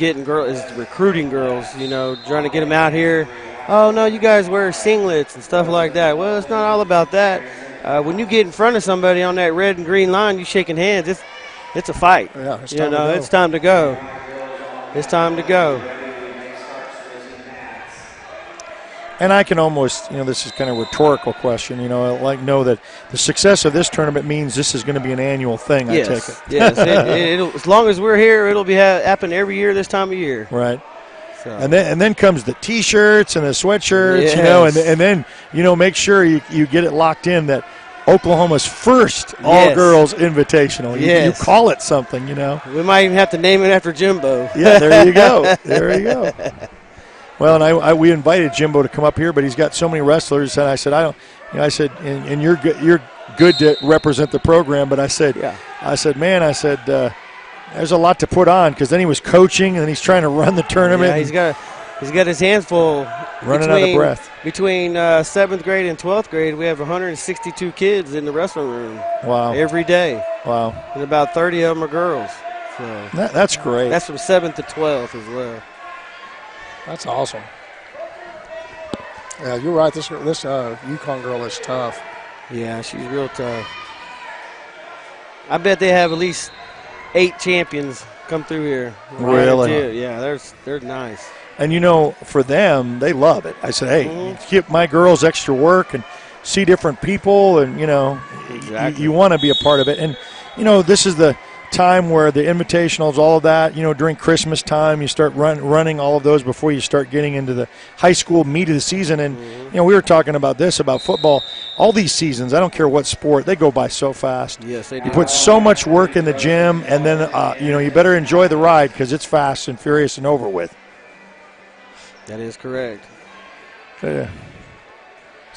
recruiting girls, trying to get them out here. Oh, no, you guys wear singlets and stuff like that. Well, it's not all about that. When you get in front of somebody on that red and green line, you shaking hands, it's a fight. Yeah, it's time to go. It's time to go. It's time to go. And I can almost, this is kind of a rhetorical question, know that the success of this tournament means this is going to be an annual thing, yes. I take it. Yes, it'll, as long as we're here, it'll be happen every year this time of year. Right. So. And then comes the T-shirts and the sweatshirts, yes. and then, make sure you get it locked in that Oklahoma's first all-girls invitational. You call it something, We might even have to name it after Jimbo. Yeah, there you go. There you go. Well, and we invited Jimbo to come up here, but he's got so many wrestlers, and I said, and you're good to represent the program, but I said, there's a lot to put on, because then he was coaching, and then he's trying to run the tournament. Yeah, he's got his hands full. Running out of breath. Between 7th grade and 12th grade, we have 162 kids in the wrestling room. Wow. Every day. Wow. And about 30 of them are girls. So that's great. That's from 7th to 12th as well. That's awesome. Yeah, you're right. This UConn girl is tough. Yeah, she's real tough. I bet they have at least 8 champions come through here. Really? Yeah, they're nice. And, for them, they love it. I said, hey, give my girls extra work and see different people, and, exactly. you want to be a part of it. And, this is the time where the invitationals, all of that, during Christmas time, you start running all of those before you start getting into the high school meat of the season. And, we were talking about football. All these seasons, I don't care what sport, they go by so fast. Yes, they do. You put so much work in the gym, and then, you better enjoy the ride, because it's fast and furious and over with. That is correct. So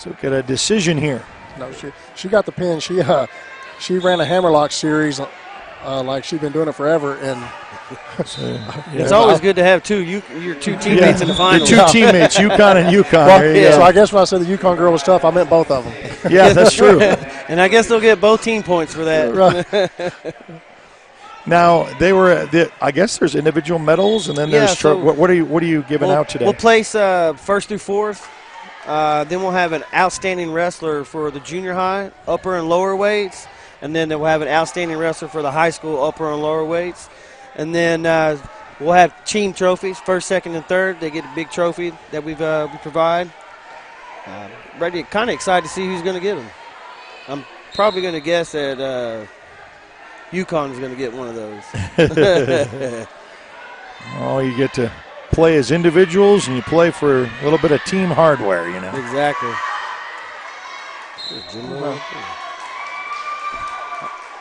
we got a decision here. No, she got the pin. She ran a hammerlock series like she's been doing it forever. And it's always good to have your two teammates in the finals. Your two teammates, UConn and UConn. Well, so I guess when I said the UConn girl was tough, I meant both of them. Yeah, that's true. And I guess they'll get both team points for that. Right. Now I guess there's individual medals, and then there's what are you giving out today? We'll place first through fourth. Then we'll have an outstanding wrestler for the junior high, upper and lower weights, and then we'll have an outstanding wrestler for the high school, upper and lower weights, and then we'll have team trophies, first, second, and third. They get a big trophy that we provide. Ready, kind of excited to see who's going to get them. I'm probably going to guess that UConn is going to get one of those. Oh, you get to play as individuals, and you play for a little bit of team hardware, you know. Exactly.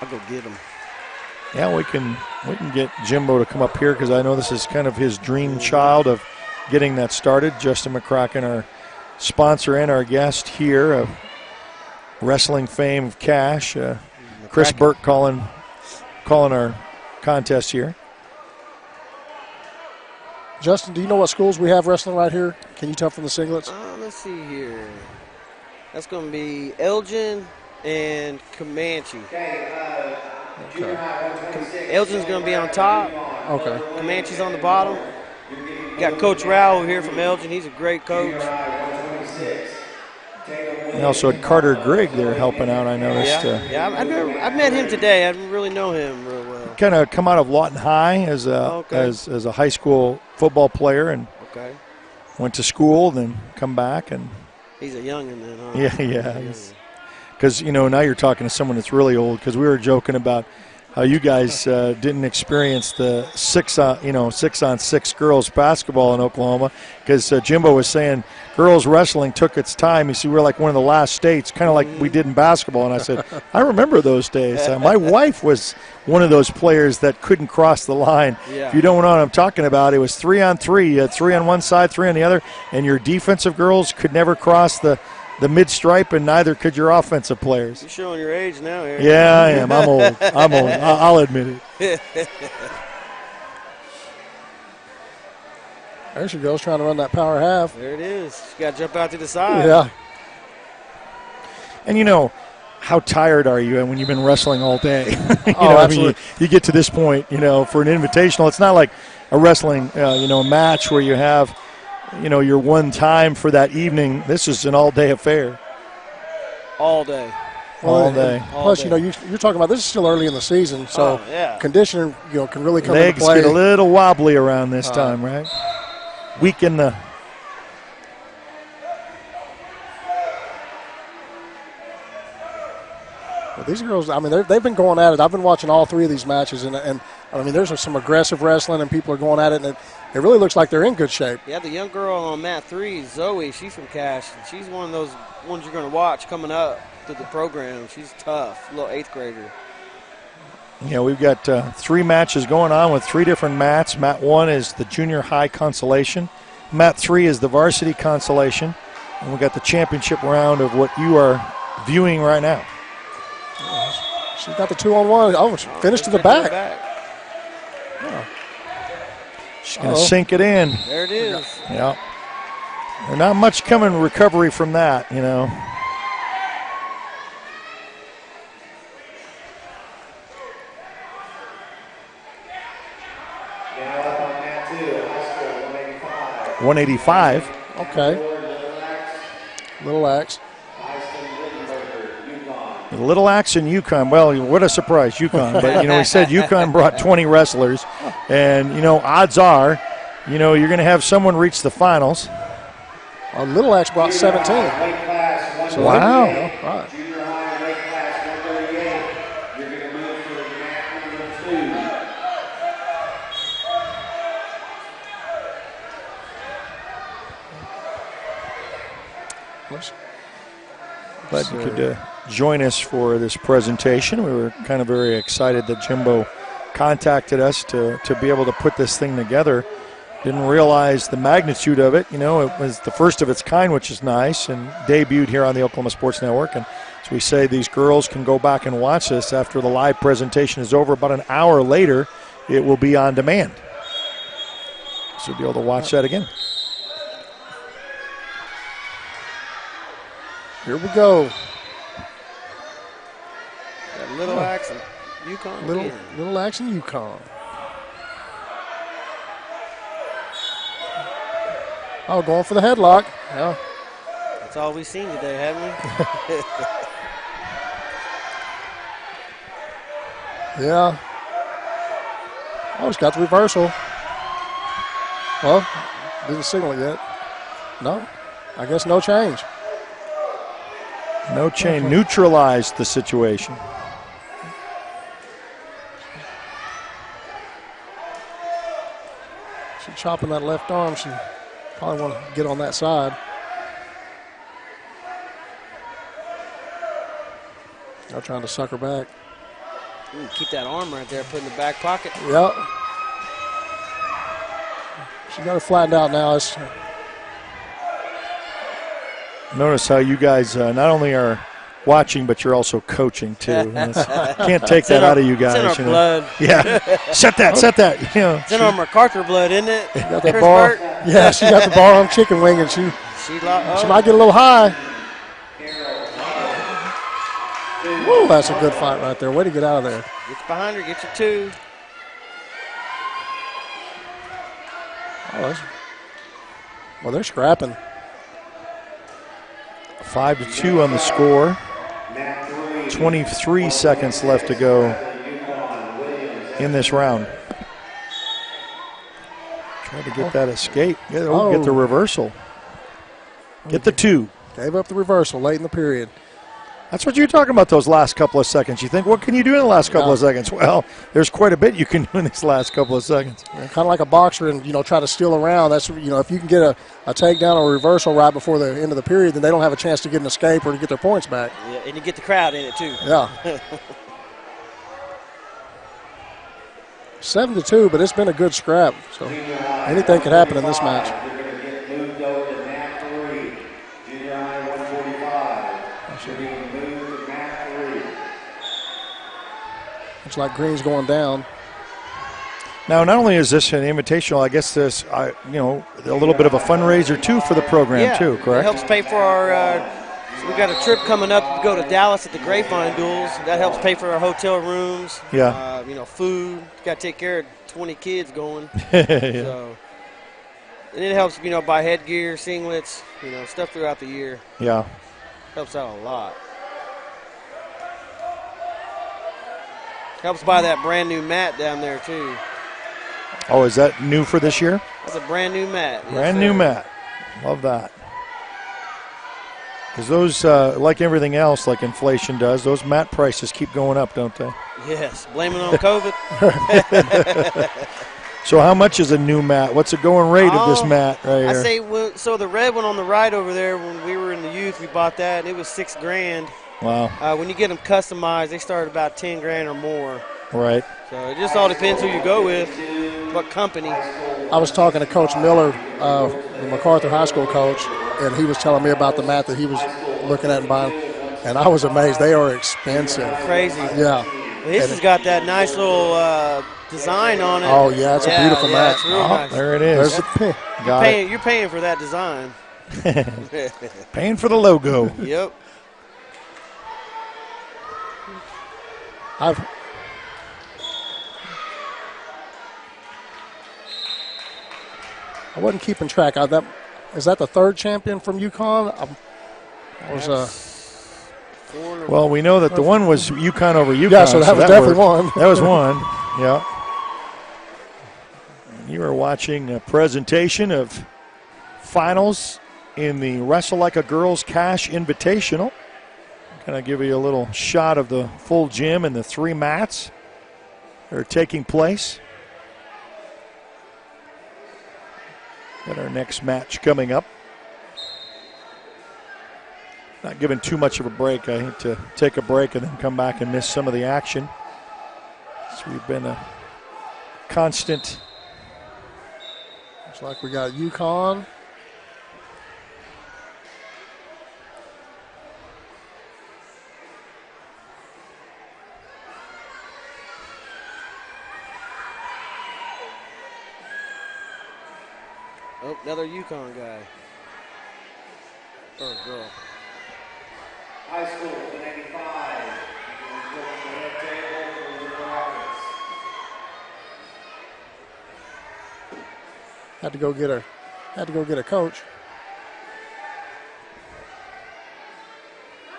I'll go get him. Yeah, we can get Jimbo to come up here because I know this is kind of his dream child of getting that started. Justin McCracken, our sponsor and our guest here of wrestling fame of Cash. Chris Burke calling our contest here. Justin, do you know what schools we have wrestling right here? Can you tell from the singlets? Let's see here. That's going to be Elgin and Comanche. Okay. Elgin's going to be on top. Okay. Comanche's on the bottom. Got Coach Rao over here from Elgin. He's a great coach. And also had Carter Grigg there helping out, I noticed. Yeah, I've met him today. I didn't really know him real well. Kind of come out of Lawton High as a high school football player and went to school, then come back. And he's a youngin' then, huh? Yeah. Because, now you're talking to someone that's really old, because we were joking about how you guys didn't experience the 6-on-6 girls basketball in Oklahoma, because Jimbo was saying girls wrestling took its time. You see, we're like one of the last states, kind of like we did in basketball. And I said, I remember those days. My wife was one of those players that couldn't cross the line. Yeah. If you don't know what I'm talking about, it was 3-on-3. You had 3 on one side, 3 on the other, and your defensive girls could never cross the mid-stripe, and neither could your offensive players. You're showing your age now, Aaron. Yeah, I am. I'm old. I'll admit it. There she goes, trying to run that power half. There it is. She got to jump out to the side. Yeah. And how tired are you when you've been wrestling all day? Absolutely. You get to this point, for an invitational. It's not like a wrestling, match where you have, your one time for that evening. This is an all-day affair. All day. All day. Plus, you're talking about this is still early in the season, so conditioning, can really come into play. Legs get a little wobbly around this time, right? Weak in the. Well, these girls, they've been going at it. I've been watching all 3 of these matches, and there's some aggressive wrestling, and people are going at it, and it really looks like they're in good shape. Yeah, the young girl on mat 3, Zoe, she's from Cash. She's one of those ones you're going to watch coming up through the program. She's tough, a little 8th grader. Yeah, we've got 3 matches going on with 3 different mats. Mat 1 is the junior high consolation. Mat 3 is the varsity consolation. And we've got the championship round of what you are viewing right now. She's got the 2-on-1. Oh, she finished to the back. Yeah. She's going to sink it in. There it is. Yeah. There's not much coming recovery from that, Now up on mat 2, high school, 185. Okay. Little Axe. Little Axe and UConn. Well, what a surprise, UConn. But, we said UConn brought 20 wrestlers. And, odds are, you're going to have someone reach the finals. Little Axe brought 17. So wow. Right. Junior high weight class 138. You're going to move to mat number 2. Glad you could join us for this presentation. We were kind of very excited that Jimbo contacted us to be able to put this thing together. Didn't realize the magnitude of it. It was the first of its kind, which is nice, and debuted here on the Oklahoma Sports Network. And As we say, these girls can go back and watch this after the live presentation is over. About an hour later, it will be on demand. So you'll be able to watch that again. Here we go. That little action, UConn. Little action, UConn. Oh, going for the headlock. Yeah. That's all we've seen today, haven't we? Yeah. Oh, he's got the reversal. Well, didn't signal it yet. No, I guess no change. No change. Neutralized the situation. She's chopping that left arm. She probably want to get on that side. They're trying to suck her back. Ooh, keep that arm right there, put in the back pocket. Yep. She got her flattened out now. Notice how you guys not only are watching, but you're also coaching too. Can't take that out of you guys. It's in our blood. Yeah. Set that. You know, it's in our MacArthur blood, isn't it? She got that bar. Yeah, she got the bar on chicken wing, and she might get a little high. Woo, that's a good fight right there. Way to get out of there. Get behind her, get your two. Well, they're scrapping. 5-2 on the score. 23 seconds left to go in this round. Try to get that escape. Get the reversal. Get the two. Gave up the reversal late in the period. That's what you're talking about, those last couple of seconds. You think, what can you do in the last couple of seconds? Well, there's quite a bit you can do in these last couple of seconds. Yeah, kind of like a boxer and, try to steal around. That's, if you can get a takedown or a reversal right before the end of the period, then they don't have a chance to get an escape or to get their points back. Yeah, and you get the crowd in it, too. Yeah. 7-2, but it's been a good scrap. So anything could happen in this match. Looks like Green's going down. Now, not only is this an invitational, I guess this, a little bit of a fundraiser too for the program too, correct? It helps pay for our. So we got a trip coming up to go to Dallas at the Grapevine Duels. That helps pay for our hotel rooms. Yeah. Food. Got to take care of 20 kids going. Yeah. So, and it helps, buy headgear, singlets, stuff throughout the year. Yeah. Helps out a lot. Helps buy that brand new mat down there, too. Oh, is that new for this year? That's a brand new mat. Brand new mat. Love that. Because those, like everything else, like inflation does, those mat prices keep going up, don't they? Yes, blame it on COVID. So how much is a new mat? What's the going rate of this mat right here? I say, so the red one on the right over there, when we were in the youth, we bought that, and it was $6,000. Wow. When you get them customized, they start about $10,000 or more. Right. So it just all depends who you go with, what company. I was talking to Coach Miller, the MacArthur High School coach, and he was telling me about the mat that he was looking at and buying, and I was amazed. They are expensive. Crazy. Yeah. This has got that nice little design on it. Oh, yeah, it's a beautiful mat. It's real nice. There it is. You're paying for that design. Paying for the logo. Yep. I wasn't keeping track. Is that the third champion from UConn? Well, we know that the one was UConn over UConn. Yeah, so that was definitely one. That was one, yeah. You are watching a presentation of finals in the Wrestle Like a Girls Cash Invitational. Kind of give you a little shot of the full gym and the three mats that are taking place. Got our next match coming up. Not giving too much of a break. I hate to take a break and then come back and miss some of the action. So we've been a constant. Looks like we got UConn. Oh, another Yukon guy. Or girl. High school, 185. Had to go get her. Had to go get a coach.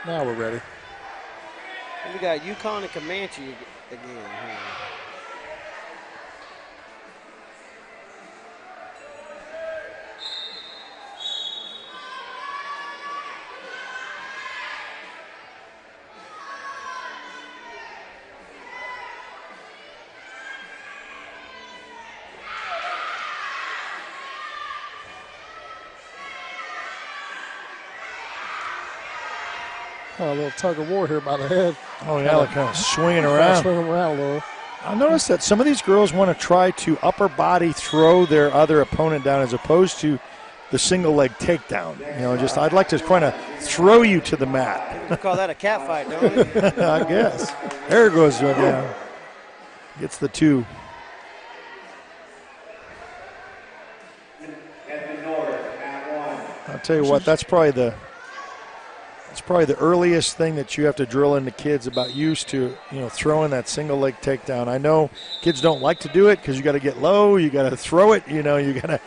Now we're ready. And we got Yukon and Comanche again here. Oh, a little tug of war here by the head. Oh, yeah, they're kind of swinging Kind of around. swinging around a little. I noticed that some of these girls want to try to upper body throw their other opponent down as opposed to the single leg takedown. You know, just I'd like to kind of throw you to the mat. We call that a cat fight, don't we? I guess. There goes down. Gets the two. I'll tell you what, that's probably the earliest thing that you have to drill into kids about used to, throwing that single leg takedown. I know kids don't like to do it because you got to get low, you got to throw it, you got to,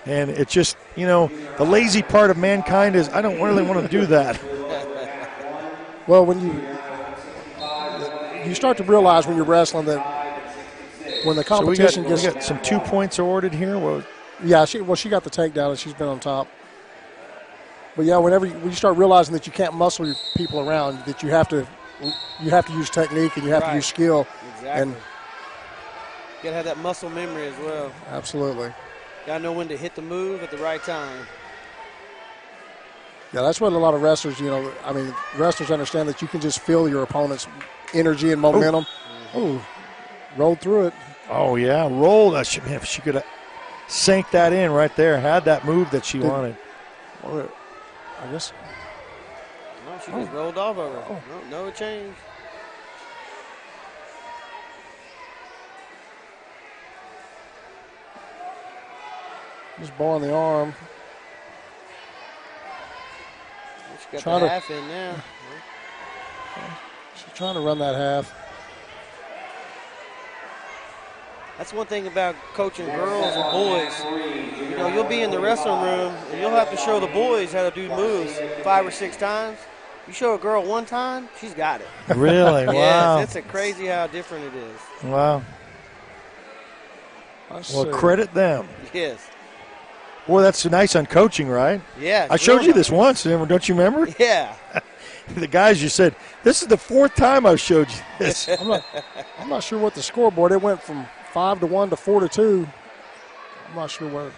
and it's just, the lazy part of mankind is I don't really want to do that. Well, when you start to realize when you're wrestling that when the competition we got some 2 points awarded here. Yeah, she got the takedown and she's been on top. But yeah, when you start realizing that you can't muscle your people around, that you have to use technique and you have to use skill. Exactly. And you gotta have that muscle memory as well. Absolutely. Gotta know when to hit the move at the right time. Yeah, that's what a lot of wrestlers, wrestlers understand that you can just feel your opponent's energy and momentum. Oh, rolled through it. Oh yeah, rolled. If she could have sank that in right there, had that move that she wanted. I guess. No, she just rolled off of her. No change. Just ball in the arm. She got the half in now. She's trying to run that half. That's one thing about coaching girls and boys. You'll be in the wrestling room and you'll have to show the boys how to do moves 5 or 6 times. You show a girl one time, she's got it. Really? Wow. Yes, it's crazy how different it is. Wow. Well, credit them. Yes. Boy, that's nice on coaching, right? Yeah. I showed you this once, don't you remember? Yeah. The guys, you said, this is the 4th time I've showed you this. I'm not sure what the scoreboard, it went from 5-1 to 4-2. I'm not sure what.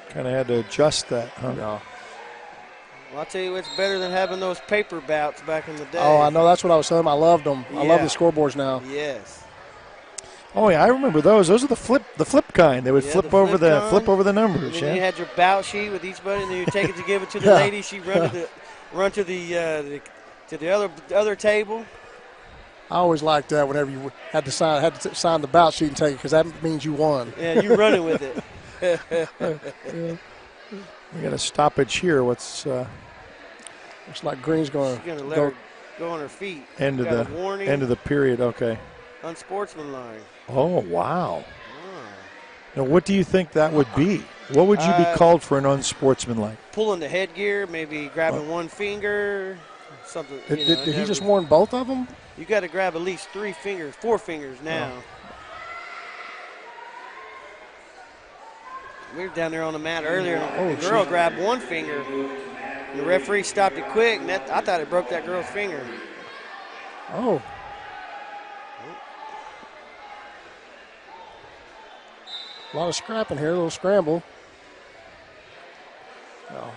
Kind of had to adjust that, huh? Yeah. Well, I'll tell you what's better than having those paper bouts back in the day. Oh, I know. That's what I was telling them. I loved them. I love the scoreboards now. Yes. Oh yeah, I remember those. Those are the flip kind. They would flip over the numbers. And then you had your bout sheet with each buddy, and then you take it to give it to the lady. She run to the other table. I always liked that whenever you had to sign the bout sheet and take it because that means you won. Yeah, you're running with it. We got a stoppage here. Looks like Green's going to let her go on her feet. End of the period. Okay. Unsportsmanlike. Oh wow. Now, what do you think that would be? What would you be called for an unsportsmanlike? Pulling the headgear, maybe grabbing one finger, something. Did he just warn both of them? You got to grab at least 4 fingers now. Oh. We were down there on the mat earlier. The girl grabbed one finger. The referee stopped it quick, and I thought it broke that girl's finger. Oh. A lot of scrapping here, a little scramble. No.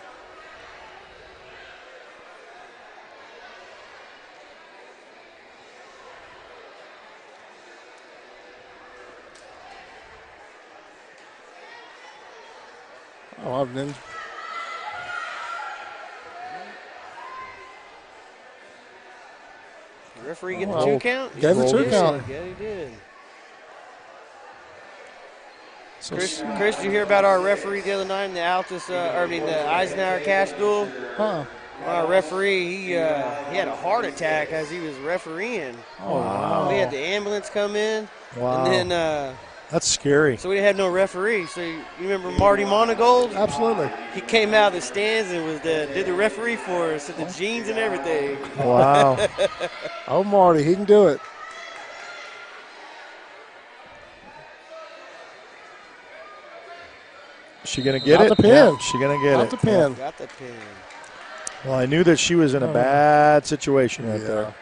Oh, I've been. The referee get the 2 count? Gave the 2 count. Yeah, he did. So Chris, did you hear about our referee the other night in the the Eisenhower Cash duel? Huh. Our referee, he had a heart attack as he was refereeing. Oh, wow. We had the ambulance come in. Wow. And then that's scary. So we had no referee. So you remember Marty Monagold? Absolutely. He came out of the stands and did the referee for us, with the jeans and everything. Wow. Oh, Marty, he can do it. She gonna get Got it? the pin. Yeah, she gonna get Got it. the pin. Got the pin. Well, I knew that she was in a bad situation right there.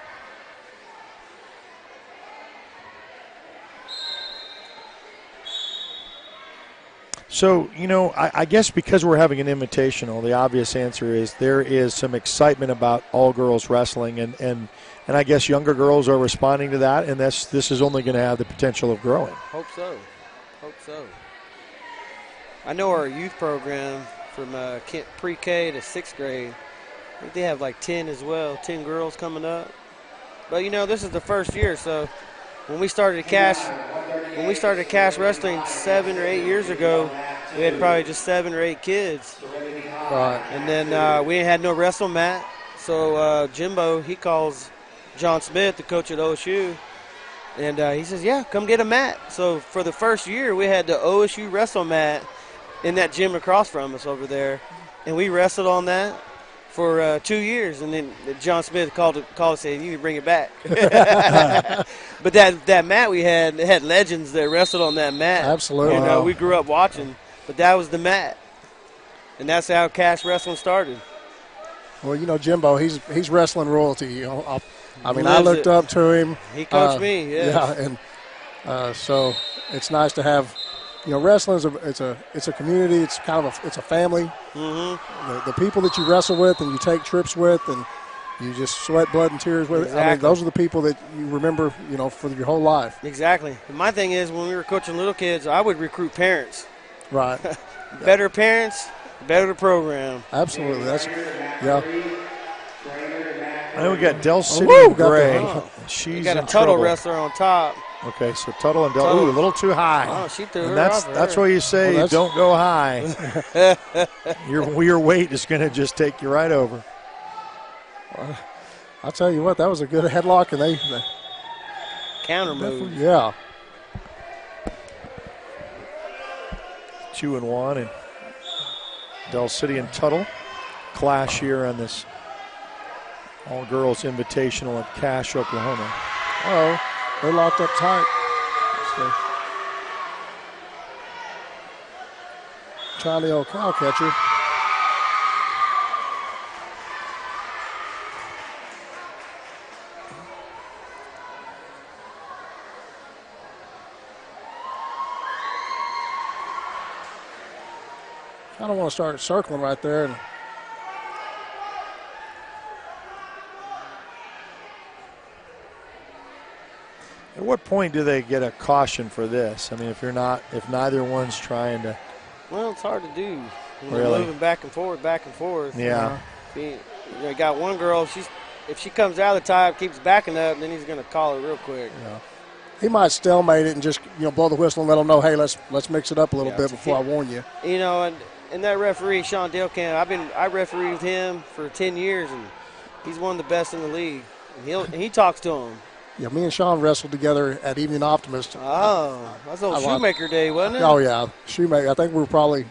So, I guess because we're having an invitational, the obvious answer is there is some excitement about all-girls wrestling, and I guess younger girls are responding to that, and this is only going to have the potential of growing. Hope so. I know our youth program from pre-K to 6th grade, I think they have like 10 as well, 10 girls coming up. But, this is the first year, so when we started cash wrestling 7 or 8 years ago, we had probably just 7 or 8 kids. Right. And then we had no wrestle mat, so Jimbo, he calls John Smith, the coach at OSU, and he says, yeah, come get a mat. So for the first year, we had the OSU wrestle mat in that gym across from us over there, and we wrestled on that for 2 years, and then John Smith called and said, you need to bring it back. But that mat we had, it had legends that wrestled on that mat. Absolutely. And we grew up watching, but that was the mat. And that's how cash wrestling started. Well, Jimbo, he's wrestling royalty. I looked up to him. He coached me, yeah. And so it's nice to have. Wrestling is it's a community. It's kind of it's a family. Mm-hmm. The people that you wrestle with and you take trips with and you just sweat blood and tears with. Exactly. Those are the people that you remember, for your whole life. Exactly. And my thing is, when we were coaching little kids, I would recruit parents. Right. Better parents, better the program. Absolutely. I know we got Del City and Gray. She's got a Tuttle wrestler on top. Okay, so Tuttle and Del. Ooh, a little too high. Oh, she threw and her that's off that's her. why you say don't go high. Your weight is going to just take you right over. I'll tell you what, that was a good headlock, and they counter move. Yeah. 2-1, and Del City and Tuttle clash here on this all-girls invitational at Cache, Oklahoma. Oh, they're locked up tight. So, Charlie old cow catcher. I don't want to start circling right there. And at what point do they get a caution for this? I mean, if neither one's trying to. Well, it's hard to do. Really? Moving back and forth. Yeah. You got one girl. If she comes out of the tie, keeps backing up, then he's going to call it real quick. Yeah. He might stalemate it and just blow the whistle and let them know, hey, let's mix it up a little bit before I warn you. And that referee, Sean Delcamp, I refereed with him for 10 years, and he's one of the best in the league. And he talks to him. Yeah, me and Sean wrestled together at Evening Optimist. Oh, that's old Shoemaker day, wasn't it? Oh, yeah, Shoemaker. I think we were probably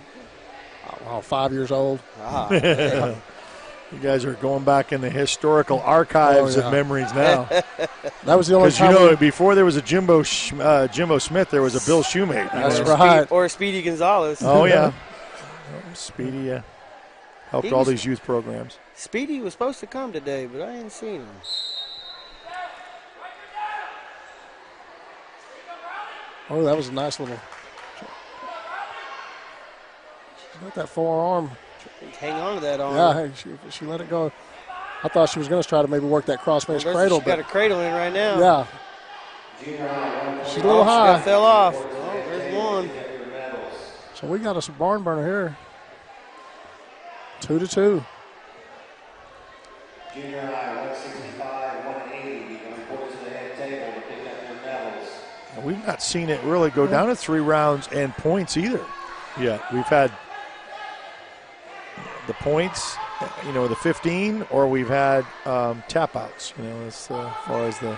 5 years old. Ah, you guys are going back in the historical archives of memories now. That was the only time. Because before there was a Jimbo Smith, there was a Bill Shoemaker. That's right. Or Speedy Gonzalez. Oh, yeah. Speedy helped all these youth programs. Speedy was supposed to come today, but I ain't seen him. Oh, that was a nice little. She got that forearm. Hang on to that arm. Yeah, she let it go. I thought she was going to try to maybe work that crossface cradle. She's got a cradle in right now. Yeah. She's a little high. She fell off. Oh, there's one. So we got us a barn burner here. 2-2. Junior high, 165, 180, going forward to the head table to pick up their medals. We've not seen it really go down to 3 rounds and points either yet. We've had the points, the 15, or we've had tap outs, as far as the.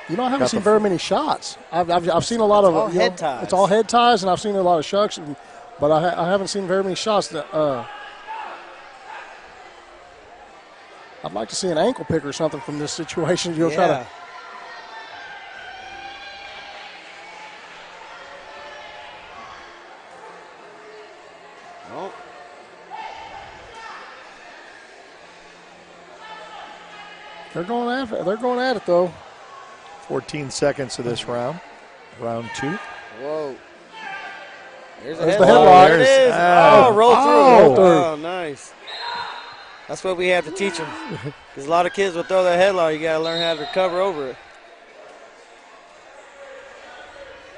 I haven't seen very many shots. I've seen a lot of head ties. It's all head ties, and I've seen a lot of shucks, but I haven't seen very many shots. That I'd like to see an ankle pick or something from this situation. Try to. Oh. They're going at it though. 14 seconds of this round. Round 2. Whoa. There's the headlock. There it is. Roll through. Oh, nice. That's what we have to teach them. Because a lot of kids will throw their headlock. You got to learn how to recover over it.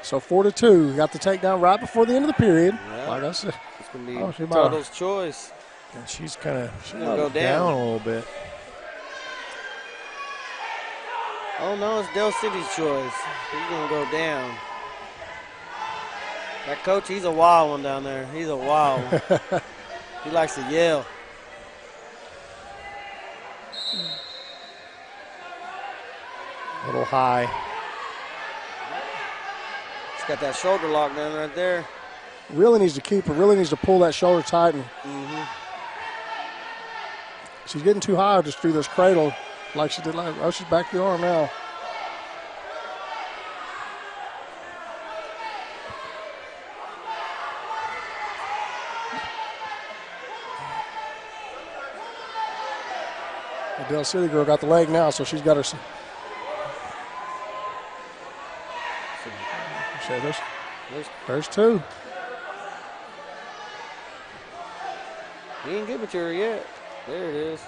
So 4-2. Got the takedown right before the end of the period. Yeah. Like I said. It's going to be Toto's choice. And she's kind of go down a little bit. Oh, no, it's Del City's choice. He's going to go down. That coach, he's a wild one down there. He's a wild one. He likes to yell. A little high. He's got that shoulder lock down right there. Really needs to keep her. Really needs to pull that shoulder tight. And she's getting too high just through this cradle. Like she did last. Oh, she's back to the arm now. The Del City girl got the leg now, so she's got her. There's 2. He didn't give it to her yet. There it is.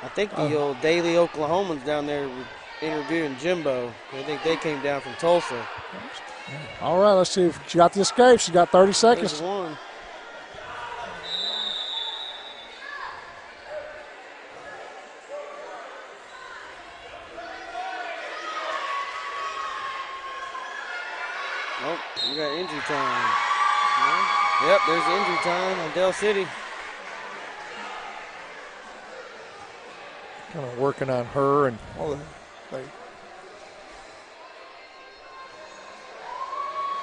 I think the old Daily Oklahomans down there were interviewing Jimbo. I think they came down from Tulsa. All right, let's see if she got the escape. She got 30 seconds. There's one. Oh, we got injury time. Yep, there's injury time on Del City. Kind of working on her and all the.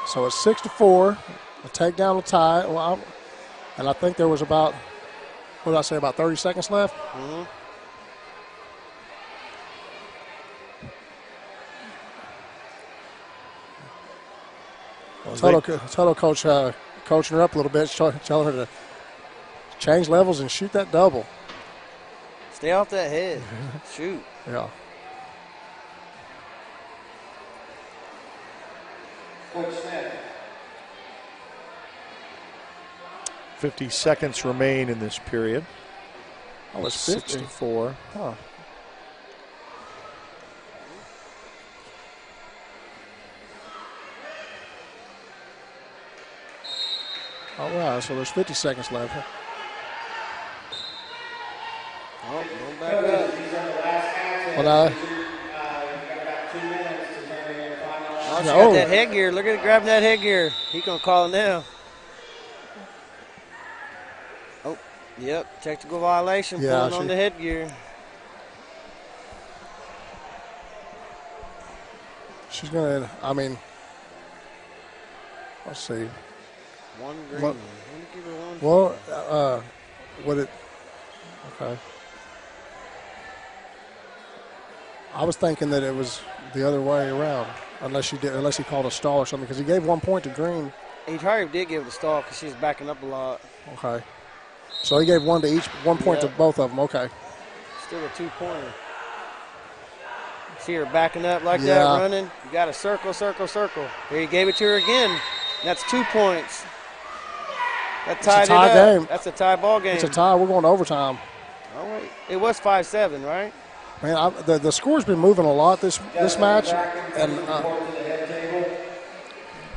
So it's 6-4. A takedown will tie. Well, and I think there was about, what did I say, about 30 seconds left? Mm-hmm. Toto coach coaching her up a little bit, telling her to change levels and shoot that double. Stay off that head. Shoot. Yeah. Coach Smith. 50 seconds remain in this period. Oh, it's 64. Huh. All right, so there's 50 seconds left. Oh, going back up. Well, Oh, she got that headgear. Look at it grabbing that headgear. He gonna call it now. Oh, yep, technical violation. Pulling on the headgear. She's gonna. I mean, let's see. One green. Well, give her one. Well, would it? Okay. I was thinking that it was the other way around, unless he called a stall or something, because he gave 1 point to Green. He probably did give it a stall because she was backing up a lot. Okay. So he gave 1 to each, 1 point to both of them. Okay. Still a 2-pointer. See her backing up like that, running. You got to circle, circle, circle. There, he gave it to her again. That's 2 points. That tied it up. Game. That's a tie ball game. It's a tie. We're going to overtime. Oh, wait. It was 5-7, right? Man, the score's been moving a lot this match, and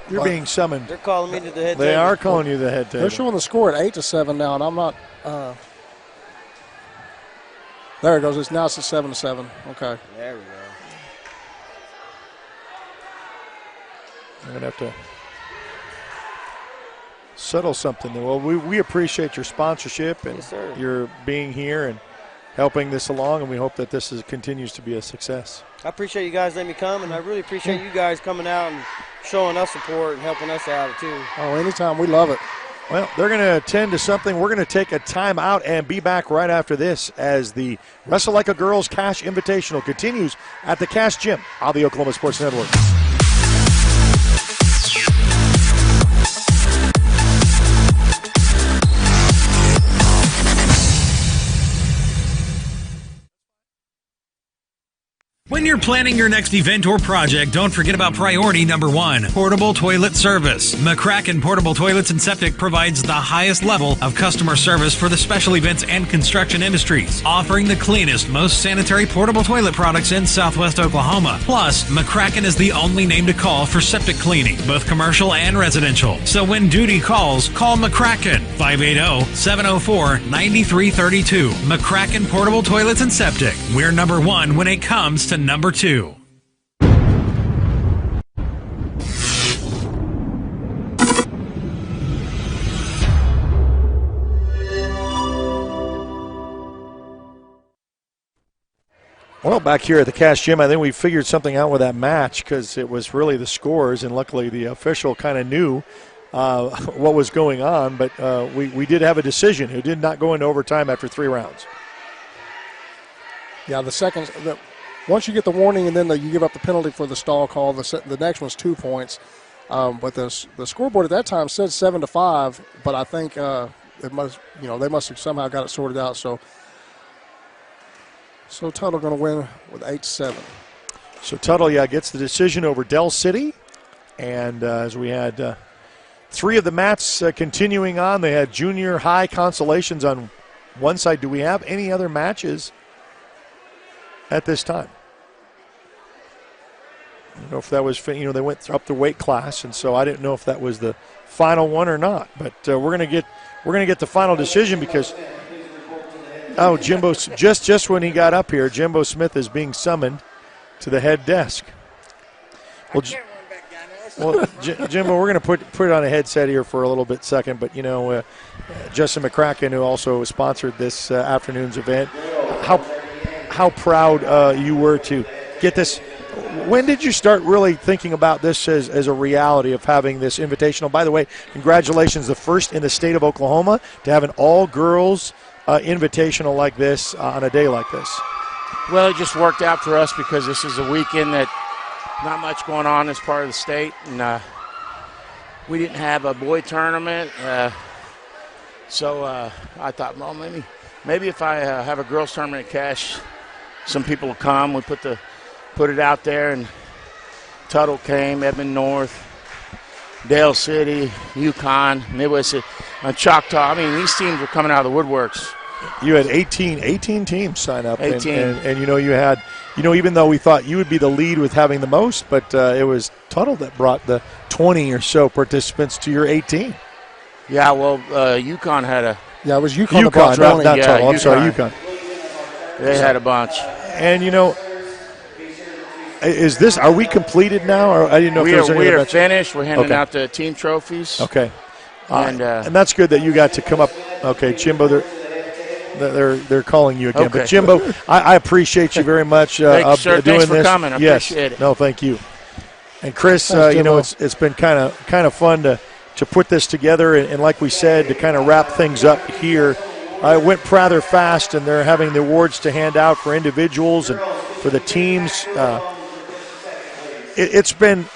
You're being summoned. They're calling me to the head table. They are calling you the head table. They're showing the score at 8-7 now, and I'm not. There it goes. It's now 7-7. Okay. There we go. I'm going to have to settle something there. Well, we appreciate your sponsorship and your being here and helping this along, and we hope that this continues to be a success. I appreciate you guys letting me come, and I really appreciate you guys coming out and showing us support and helping us out too. Oh, anytime. We love it. Well, they're going to attend to something. We're going to take a timeout and be back right after this as the Wrestle Like a Girls Cash Invitational continues at the Cash Gym on the Oklahoma Sports Network. When you're planning your next event or project, don't forget about priority number 1, portable toilet service. McCracken Portable Toilets and Septic provides the highest level of customer service for the special events and construction industries, offering the cleanest, most sanitary portable toilet products in Southwest Oklahoma. Plus, McCracken is the only name to call for septic cleaning, both commercial and residential. So when duty calls, call McCracken, 580-704-9332. McCracken Portable Toilets and Septic. We're number 1 when it comes to number 2. Well, back here at the Cash Gym, I think we figured something out with that match because it was really the scores, and luckily the official kind of knew what was going on, but we did have a decision. It did not go into overtime after 3 rounds. Yeah, once you get the warning and then you give up the penalty for the stall call, the next one's 2 points. But the scoreboard at that time said 7-5, but I think they must have somehow got it sorted out. So Tuttle going to win with 8-7. So Tuttle, gets the decision over Del City, and as we had 3 of the mats continuing on, they had junior high consolations on one side. Do we have any other matches at this time? I don't know if that was, they went up the weight class, and so I didn't know if that was the final one or not. But we're gonna get the final decision because Jimbo, just when he got up here, Jimbo Smith is being summoned to the head desk. Well, Jimbo, we're gonna put it on a headset here for a little bit second, but Justin McCracken, who also sponsored this afternoon's event, how proud you were to get this. When did you start really thinking about this as a reality of having this invitational? By the way, congratulations, the first in the state of Oklahoma to have an all-girls invitational like this on a day like this. Well, it just worked out for us because this is a weekend that not much going on in this part of the state, and we didn't have a boy tournament. So I thought, well, maybe if I have a girls tournament at Cash, some people will come. We put it out there, and Tuttle came, Edmond North, Dale City, Yukon, Midwest, and Choctaw. I mean, these teams were coming out of the woodworks. You had 18 teams sign up. 18. And you had, even though we thought you would be the lead with having the most, but it was Tuttle that brought the 20 or so participants to your 18. Yeah, well, Yukon had a. Yeah, it was Yukon. Not Tuttle. I'm sorry, Yukon. They had a bunch. And, is this, are we completed now? Or I didn't know if there was any we other are match. Finished. We're handing out the team trophies. Okay. And that's good that you got to come up. Okay, Jimbo, they're calling you again. Okay. But, Jimbo, I appreciate you very much thank you, sir. doing Thanks for this. coming. I appreciate it. No, thank you. And, Chris, Thanks, it's been kind of fun to put this together. And like we said, to kind of wrap things up here. It went rather fast, and they're having the awards to hand out for individuals and for the teams. It's been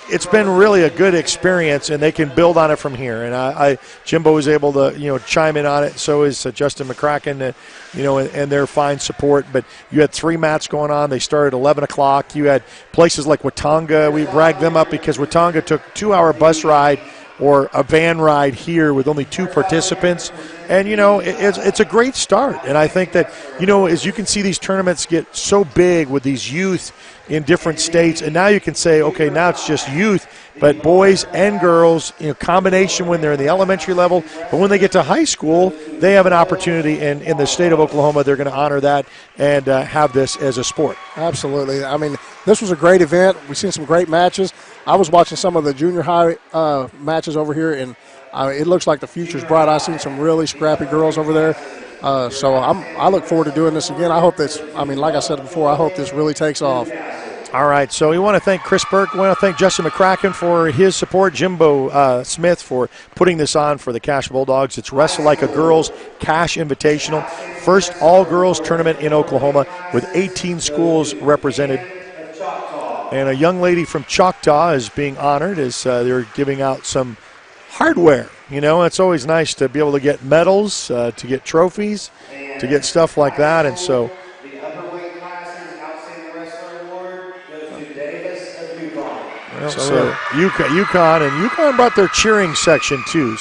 really a good experience, and they can build on it from here. And Jimbo was able to chime in on it. So is Justin McCracken, and their fine support. But you had 3 mats going on. They started at 11 o'clock. You had places like Watonga. We bragged them up because Watonga took a 2-hour bus ride or a van ride here with only 2 participants. And, it's a great start. And I think that, as you can see these tournaments get so big with these youth in different states, and now you can say, okay, now it's just youth, but boys and girls, combination when they're in the elementary level. But when they get to high school, they have an opportunity, and in the state of Oklahoma, they're going to honor that and have this as a sport. Absolutely. I mean, this was a great event. We've seen some great matches. I was watching some of the junior high matches over here, and it looks like the future's bright. I've seen some really scrappy girls over there. So I look forward to doing this again. I hope this, like I said before, I hope this really takes off. All right, so we want to thank Chris Burke. We want to thank Justin McCracken for his support, Jimbo Smith for putting this on for the Cache Bulldogs. It's Wrestle Like a Girls Cache Invitational, first all-girls tournament in Oklahoma with 18 schools represented. And a young lady from Choctaw is being honored as they're giving out some hardware. It's always nice to be able to get medals, to get trophies, to get stuff like that. And so UConn brought their cheering section too.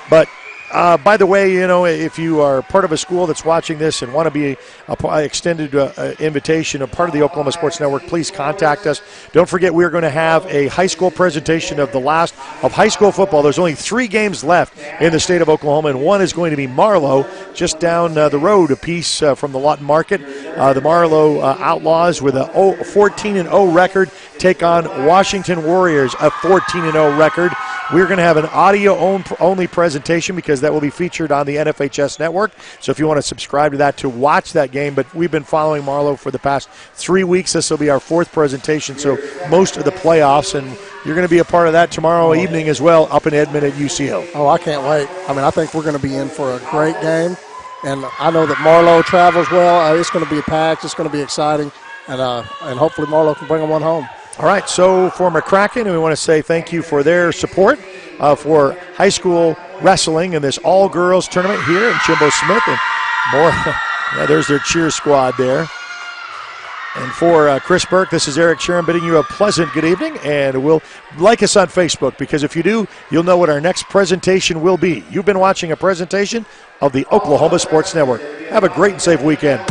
But by the way, if you are part of a school that's watching this and want to be a extended invitation, a part of the Oklahoma Sports Network, please contact us. Don't forget, we're going to have a high school presentation of the last of high school football. There's only 3 games left in the state of Oklahoma, and one is going to be Marlow, just down the road a piece from the Lawton Market. The Marlow Outlaws with a 14-0 record take on Washington Warriors, a 14-0 record. We're going to have an audio-only presentation because that will be featured on the NFHS network. So if you want to subscribe to that to watch that game, but we've been following Marlow for the past 3 weeks. This will be our 4th presentation, so most of the playoffs, and you're going to be a part of that tomorrow evening as well up in Edmond at UCO. Oh, I can't wait. I think we're going to be in for a great game, and I know that Marlow travels well. It's going to be packed. It's going to be exciting, and hopefully Marlow can bring them one home. All right, so for McCracken, we want to say thank you for their support for high school wrestling in this all-girls tournament here, and Jimbo Smith and more. There's their cheer squad there. And for Chris Burke, this is Eric Sharon bidding you a pleasant good evening, and we'll like us on Facebook, because if you do, you'll know what our next presentation will be. You've been watching a presentation of the Oklahoma Sports Network. Have a great and safe weekend.